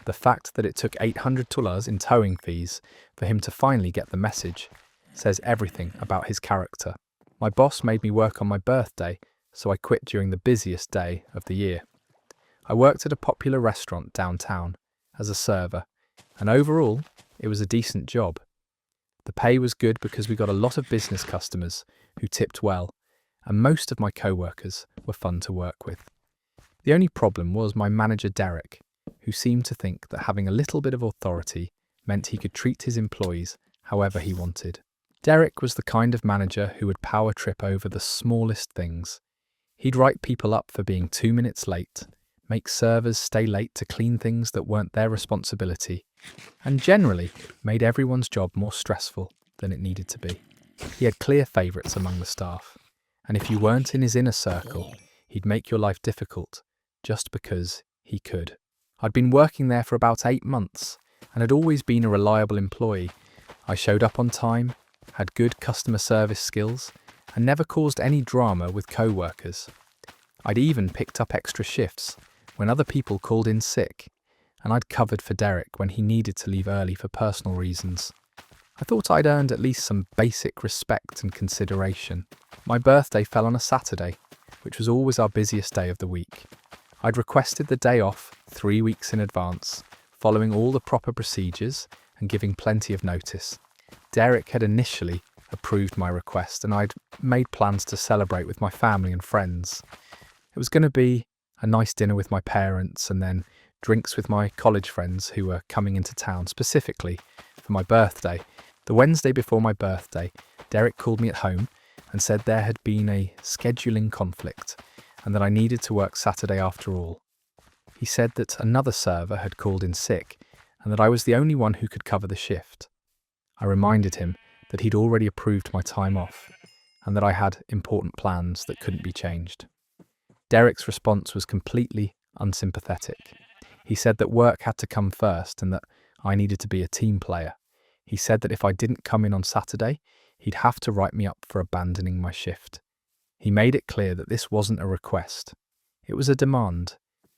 The fact that it took $800 in towing fees for him to finally get the message says everything about his character. My boss made me work on my birthday, so I quit during the busiest day of the year. I worked at a popular restaurant downtown as a server, and overall, it was a decent job. The pay was good because we got a lot of business customers who tipped well, and most of my co-workers were fun to work with. The only problem was my manager Derek, who seemed to think that having a little bit of authority meant he could treat his employees however he wanted. Derek was the kind of manager who would power trip over the smallest things. He'd write people up for being 2 minutes late, make servers stay late to clean things that weren't their responsibility, and generally made everyone's job more stressful than it needed to be. He had clear favourites among the staff, and if you weren't in his inner circle, he'd make your life difficult just because he could. I'd been working there for about 8 months and had always been a reliable employee. I showed up on time, had good customer service skills, and never caused any drama with co-workers. I'd even picked up extra shifts when other people called in sick, and I'd covered for Derek when he needed to leave early for personal reasons. I thought I'd earned at least some basic respect and consideration. My birthday fell on a Saturday, which was always our busiest day of the week. I'd requested the day off 3 weeks in advance, following all the proper procedures and giving plenty of notice. Derek had initially approved my request, and I'd made plans to celebrate with my family and friends. It was going to be a nice dinner with my parents and then drinks with my college friends who were coming into town specifically for my birthday. The Wednesday before my birthday, Derek called me at home and said there had been a scheduling conflict and that I needed to work Saturday after all. He said that another server had called in sick and that I was the only one who could cover the shift. I reminded him that he'd already approved my time off and that I had important plans that couldn't be changed. Derek's response was completely unsympathetic. He said that work had to come first and that I needed to be a team player. He said that if I didn't come in on Saturday, he'd have to write me up for abandoning my shift. He made it clear that this wasn't a request. It was a demand,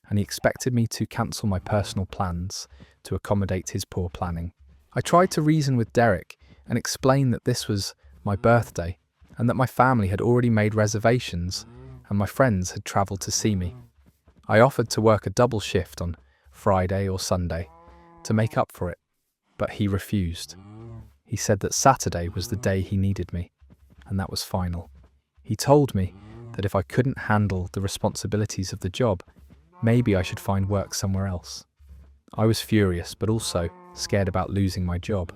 and he expected me to cancel my personal plans to accommodate his poor planning. I tried to reason with Derek and explain that this was my birthday and that my family had already made reservations and my friends had travelled to see me. I offered to work a double shift on Friday or Sunday to make up for it, but he refused. He said that Saturday was the day he needed me, and that was final. He told me that if I couldn't handle the responsibilities of the job, maybe I should find work somewhere else. I was furious, but also scared about losing my job.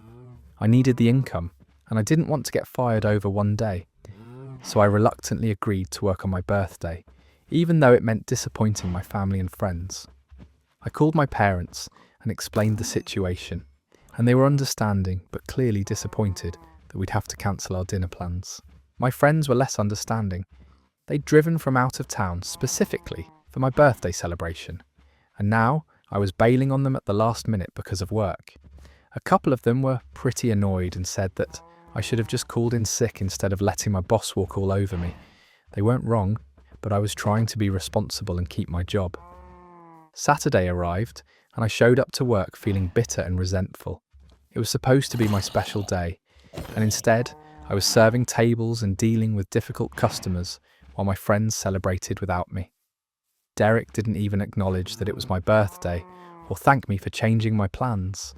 I needed the income, and I didn't want to get fired over one day, so I reluctantly agreed to work on my birthday, even though it meant disappointing my family and friends. I called my parents and explained the situation, and they were understanding but clearly disappointed that we'd have to cancel our dinner plans. My friends were less understanding. They'd driven from out of town specifically for my birthday celebration, and now I was bailing on them at the last minute because of work. A couple of them were pretty annoyed and said that I should have just called in sick instead of letting my boss walk all over me. They weren't wrong, but I was trying to be responsible and keep my job. Saturday arrived, and I showed up to work feeling bitter and resentful. It was supposed to be my special day, and instead I was serving tables and dealing with difficult customers while my friends celebrated without me. Derek didn't even acknowledge that it was my birthday or thank me for changing my plans.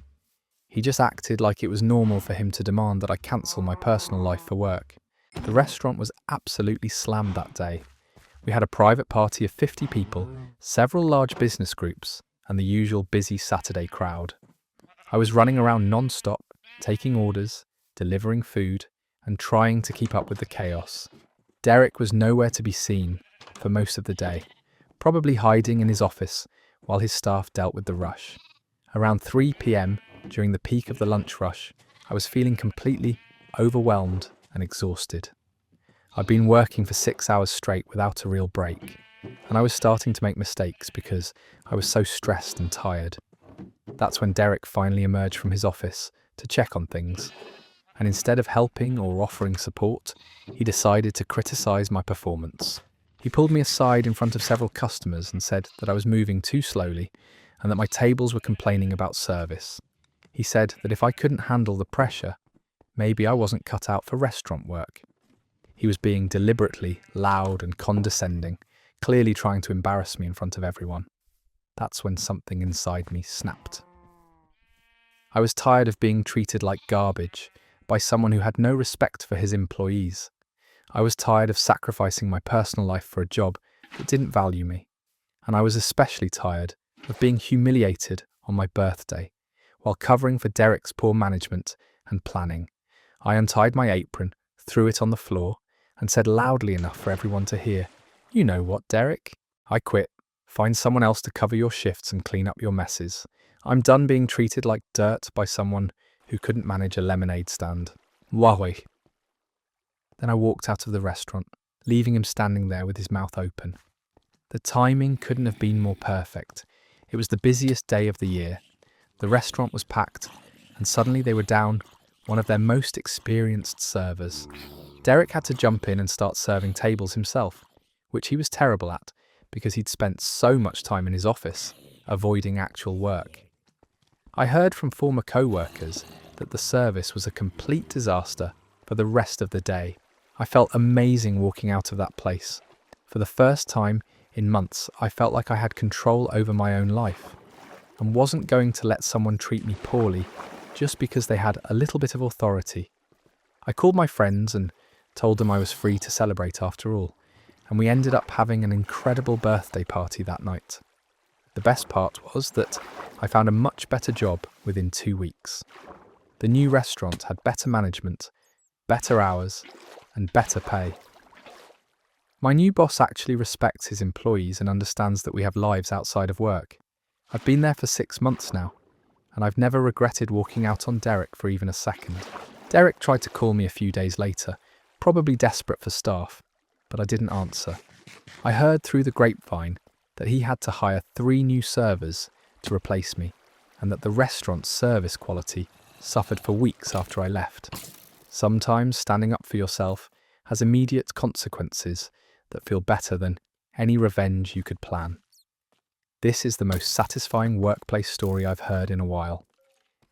He just acted like it was normal for him to demand that I cancel my personal life for work. The restaurant was absolutely slammed that day. We had a private party of 50 people, several large business groups, and the usual busy Saturday crowd. I was running around non-stop, taking orders, delivering food, and trying to keep up with the chaos. Derek was nowhere to be seen for most of the day, probably hiding in his office while his staff dealt with the rush. Around 3 p.m, during the peak of the lunch rush, I was feeling completely overwhelmed and exhausted. I'd been working for 6 hours straight without a real break, and I was starting to make mistakes because I was so stressed and tired. That's when Derek finally emerged from his office to check on things, and instead of helping or offering support, he decided to criticize my performance. He pulled me aside in front of several customers and said that I was moving too slowly and that my tables were complaining about service. He said that if I couldn't handle the pressure, maybe I wasn't cut out for restaurant work. He was being deliberately loud and condescending, clearly trying to embarrass me in front of everyone. That's when something inside me snapped. I was tired of being treated like garbage by someone who had no respect for his employees. I was tired of sacrificing my personal life for a job that didn't value me. And I was especially tired of being humiliated on my birthday while covering for Derek's poor management and planning. I untied my apron, threw it on the floor, and said loudly enough for everyone to hear, "You know what, Derek? I quit. Find someone else to cover your shifts and clean up your messes. I'm done being treated like dirt by someone who couldn't manage a lemonade stand. Wahweh." Then I walked out of the restaurant, leaving him standing there with his mouth open. The timing couldn't have been more perfect. It was the busiest day of the year. The restaurant was packed, and suddenly they were down one of their most experienced servers. Derek had to jump in and start serving tables himself, which he was terrible at because he'd spent so much time in his office, avoiding actual work. I heard from former coworkers that the service was a complete disaster for the rest of the day. I felt amazing walking out of that place. For the first time in months, I felt like I had control over my own life and wasn't going to let someone treat me poorly just because they had a little bit of authority. I called my friends and told them I was free to celebrate after all, and we ended up having an incredible birthday party that night. The best part was that I found a much better job within 2 weeks. The new restaurant had better management, better hours, and better pay. My new boss actually respects his employees and understands that we have lives outside of work. I've been there for 6 months now, and I've never regretted walking out on Derek for even a second. Derek tried to call me a few days later, probably desperate for staff, but I didn't answer. I heard through the grapevine that he had to hire 3 new servers to replace me, and that the restaurant's service quality suffered for weeks after I left. Sometimes standing up for yourself has immediate consequences that feel better than any revenge you could plan. This is the most satisfying workplace story I've heard in a while.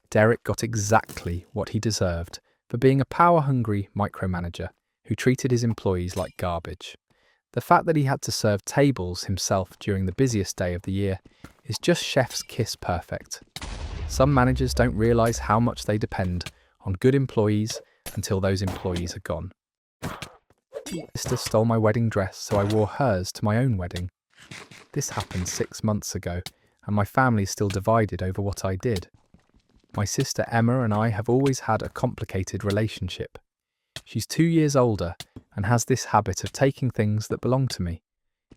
Derek got exactly what he deserved for being a power-hungry micromanager who treated his employees like garbage. The fact that he had to serve tables himself during the busiest day of the year is just chef's kiss perfect. Some managers don't realise how much they depend on good employees until those employees are gone. My sister stole my wedding dress, so I wore hers to my own wedding. This happened 6 months ago, and my family's still divided over what I did. My sister Emma and I have always had a complicated relationship. She's 2 years older and has this habit of taking things that belong to me,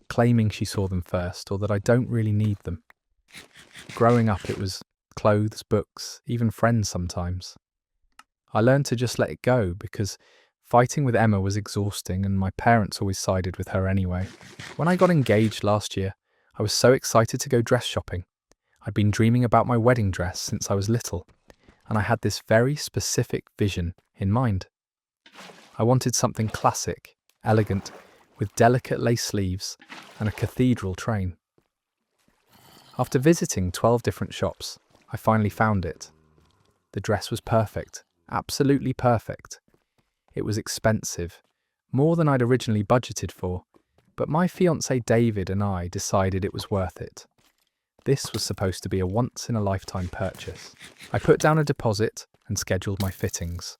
claiming she saw them first or that I don't really need them. Growing up, it was clothes, books, even friends sometimes. I learned to just let it go because fighting with Emma was exhausting and my parents always sided with her anyway. When I got engaged last year, I was so excited to go dress shopping. I'd been dreaming about my wedding dress since I was little, and I had this very specific vision in mind. I wanted something classic, elegant, with delicate lace sleeves and a cathedral train. After visiting 12 different shops, I finally found it. The dress was perfect, absolutely perfect. It was expensive, more than I'd originally budgeted for, but my fiancé David and I decided it was worth it. This was supposed to be a once-in-a-lifetime purchase. I put down a deposit and scheduled my fittings.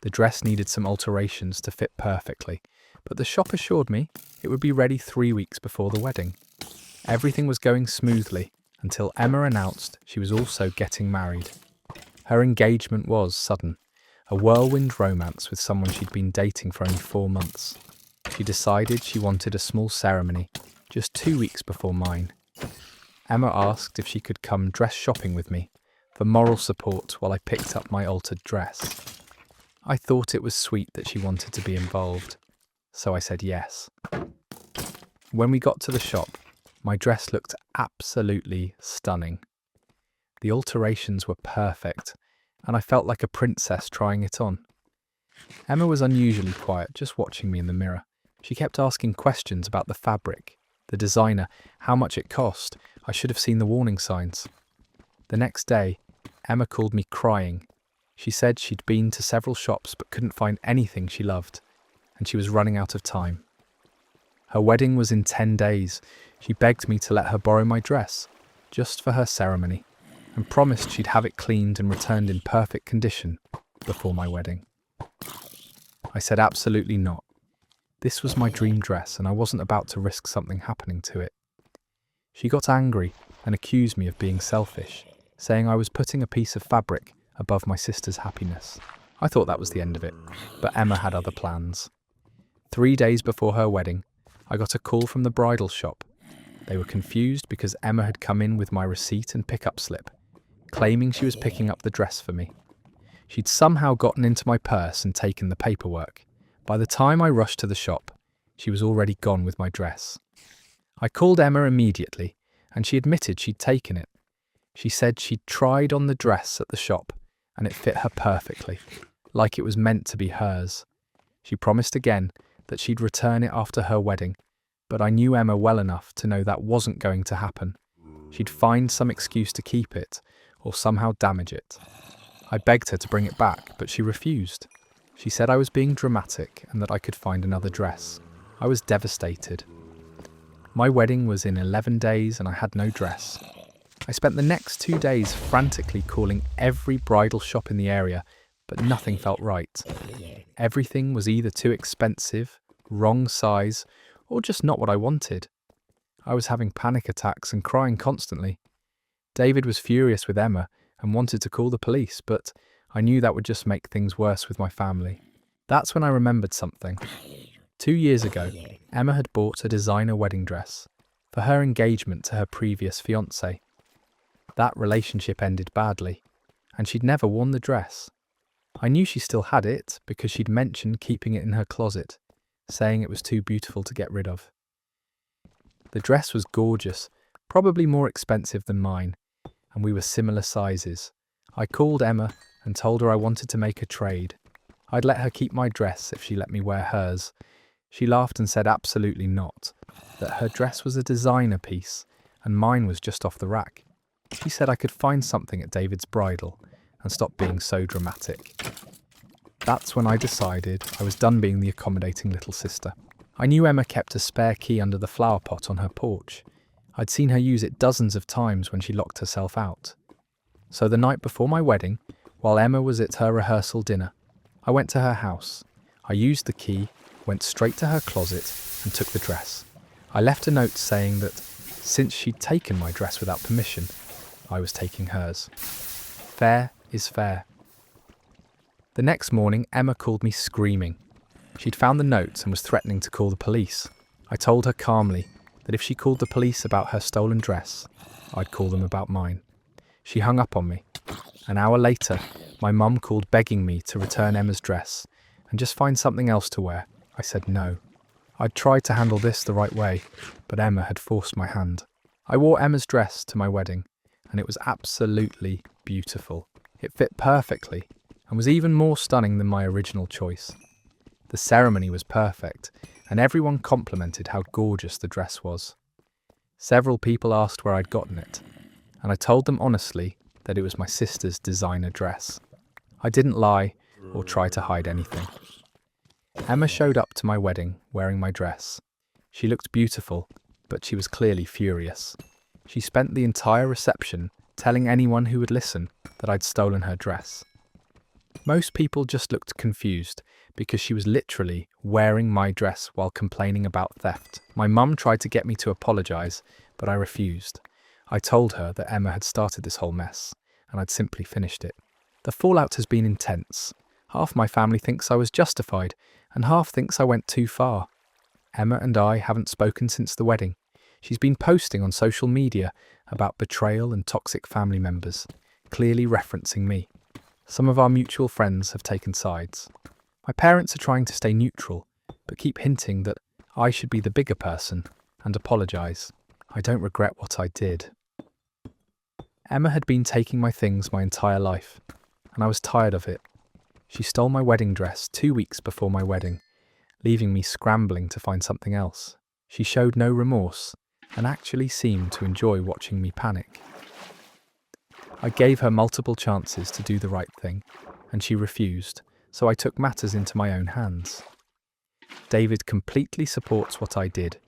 The dress needed some alterations to fit perfectly, but the shop assured me it would be ready 3 weeks before the wedding. Everything was going smoothly until Emma announced she was also getting married. Her engagement was sudden, a whirlwind romance with someone she'd been dating for only 4 months. She decided she wanted a small ceremony just 2 weeks before mine. Emma asked if she could come dress shopping with me for moral support while I picked up my altered dress. I thought it was sweet that she wanted to be involved, so I said yes. When we got to the shop, my dress looked absolutely stunning. The alterations were perfect, and I felt like a princess trying it on. Emma was unusually quiet, just watching me in the mirror. She kept asking questions about the fabric, the designer, how much it cost. I should have seen the warning signs. The next day, Emma called me crying. She said she'd been to several shops but couldn't find anything she loved, and she was running out of time. Her wedding was in 10 days. She begged me to let her borrow my dress, just for her ceremony, and promised she'd have it cleaned and returned in perfect condition before my wedding. I said absolutely not. This was my dream dress, and I wasn't about to risk something happening to it. She got angry and accused me of being selfish, saying I was putting a piece of fabric above my sister's happiness. I thought that was the end of it, but Emma had other plans. 3 days before her wedding, I got a call from the bridal shop. They were confused because Emma had come in with my receipt and pickup slip, claiming she was picking up the dress for me. She'd somehow gotten into my purse and taken the paperwork. By the time I rushed to the shop, she was already gone with my dress. I called Emma immediately, and she admitted she'd taken it. She said she'd tried on the dress at the shop, and it fit her perfectly, like it was meant to be hers. She promised again that she'd return it after her wedding, but I knew Emma well enough to know that wasn't going to happen. She'd find some excuse to keep it, or somehow damage it. I begged her to bring it back, but she refused. She said I was being dramatic and that I could find another dress. I was devastated. My wedding was in 11 days and I had no dress. I spent the next 2 days frantically calling every bridal shop in the area, but nothing felt right. Everything was either too expensive, wrong size, or just not what I wanted. I was having panic attacks and crying constantly. David was furious with Emma and wanted to call the police, but I knew that would just make things worse with my family. That's when I remembered something. 2 years ago, Emma had bought a designer wedding dress for her engagement to her previous fiancé. That relationship ended badly, and she'd never worn the dress. I knew she still had it because she'd mentioned keeping it in her closet, saying it was too beautiful to get rid of. The dress was gorgeous, probably more expensive than mine, and we were similar sizes. I called Emma and told her I wanted to make a trade. I'd let her keep my dress if she let me wear hers. She laughed and said absolutely not, that her dress was a designer piece and mine was just off the rack. She said I could find something at David's bridal and stop being so dramatic. That's when I decided I was done being the accommodating little sister. I knew Emma kept a spare key under the flower pot on her porch. I'd seen her use it dozens of times when she locked herself out. So the night before my wedding, while Emma was at her rehearsal dinner, I went to her house. I used the key, went straight to her closet and took the dress. I left a note saying that since she'd taken my dress without permission, I was taking hers. Fair is fair. The next morning, Emma called me screaming. She'd found the note and was threatening to call the police. I told her calmly that if she called the police about her stolen dress, I'd call them about mine. She hung up on me. An hour later, my mum called begging me to return Emma's dress and just find something else to wear. I said no. I'd tried to handle this the right way, but Emma had forced my hand. I wore Emma's dress to my wedding, and it was absolutely beautiful. It fit perfectly, and was even more stunning than my original choice. The ceremony was perfect, and everyone complimented how gorgeous the dress was. Several people asked where I'd gotten it, and I told them honestly that it was my sister's designer dress. I didn't lie or try to hide anything. Emma showed up to my wedding wearing my dress. She looked beautiful, but she was clearly furious. She spent the entire reception telling anyone who would listen that I'd stolen her dress. Most people just looked confused because she was literally wearing my dress while complaining about theft. My mum tried to get me to apologise, but I refused. I told her that Emma had started this whole mess, and I'd simply finished it. The fallout has been intense. Half my family thinks I was justified, and half thinks I went too far. Emma and I haven't spoken since the wedding. She's been posting on social media about betrayal and toxic family members, clearly referencing me. Some of our mutual friends have taken sides. My parents are trying to stay neutral, but keep hinting that I should be the bigger person and apologise. I don't regret what I did. Emma had been taking my things my entire life, and I was tired of it. She stole my wedding dress 2 weeks before my wedding, leaving me scrambling to find something else. She showed no remorse and actually seemed to enjoy watching me panic. I gave her multiple chances to do the right thing, and she refused, so I took matters into my own hands. David completely supports what I did.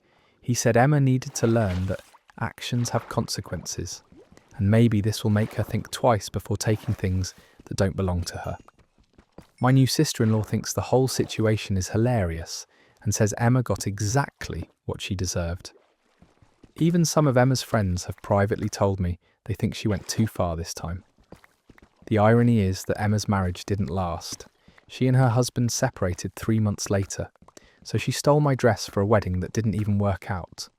He said Emma needed to learn that actions have consequences, and maybe this will make her think twice before taking things that don't belong to her. My new sister-in-law thinks the whole situation is hilarious and says Emma got exactly what she deserved. Even some of Emma's friends have privately told me they think she went too far this time. The irony is that Emma's marriage didn't last. She and her husband separated 3 months later, so she stole my dress for a wedding that didn't even work out.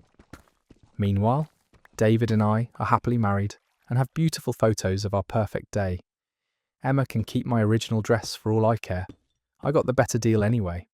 Meanwhile, David and I are happily married and have beautiful photos of our perfect day. Emma can keep my original dress for all I care. I got the better deal anyway.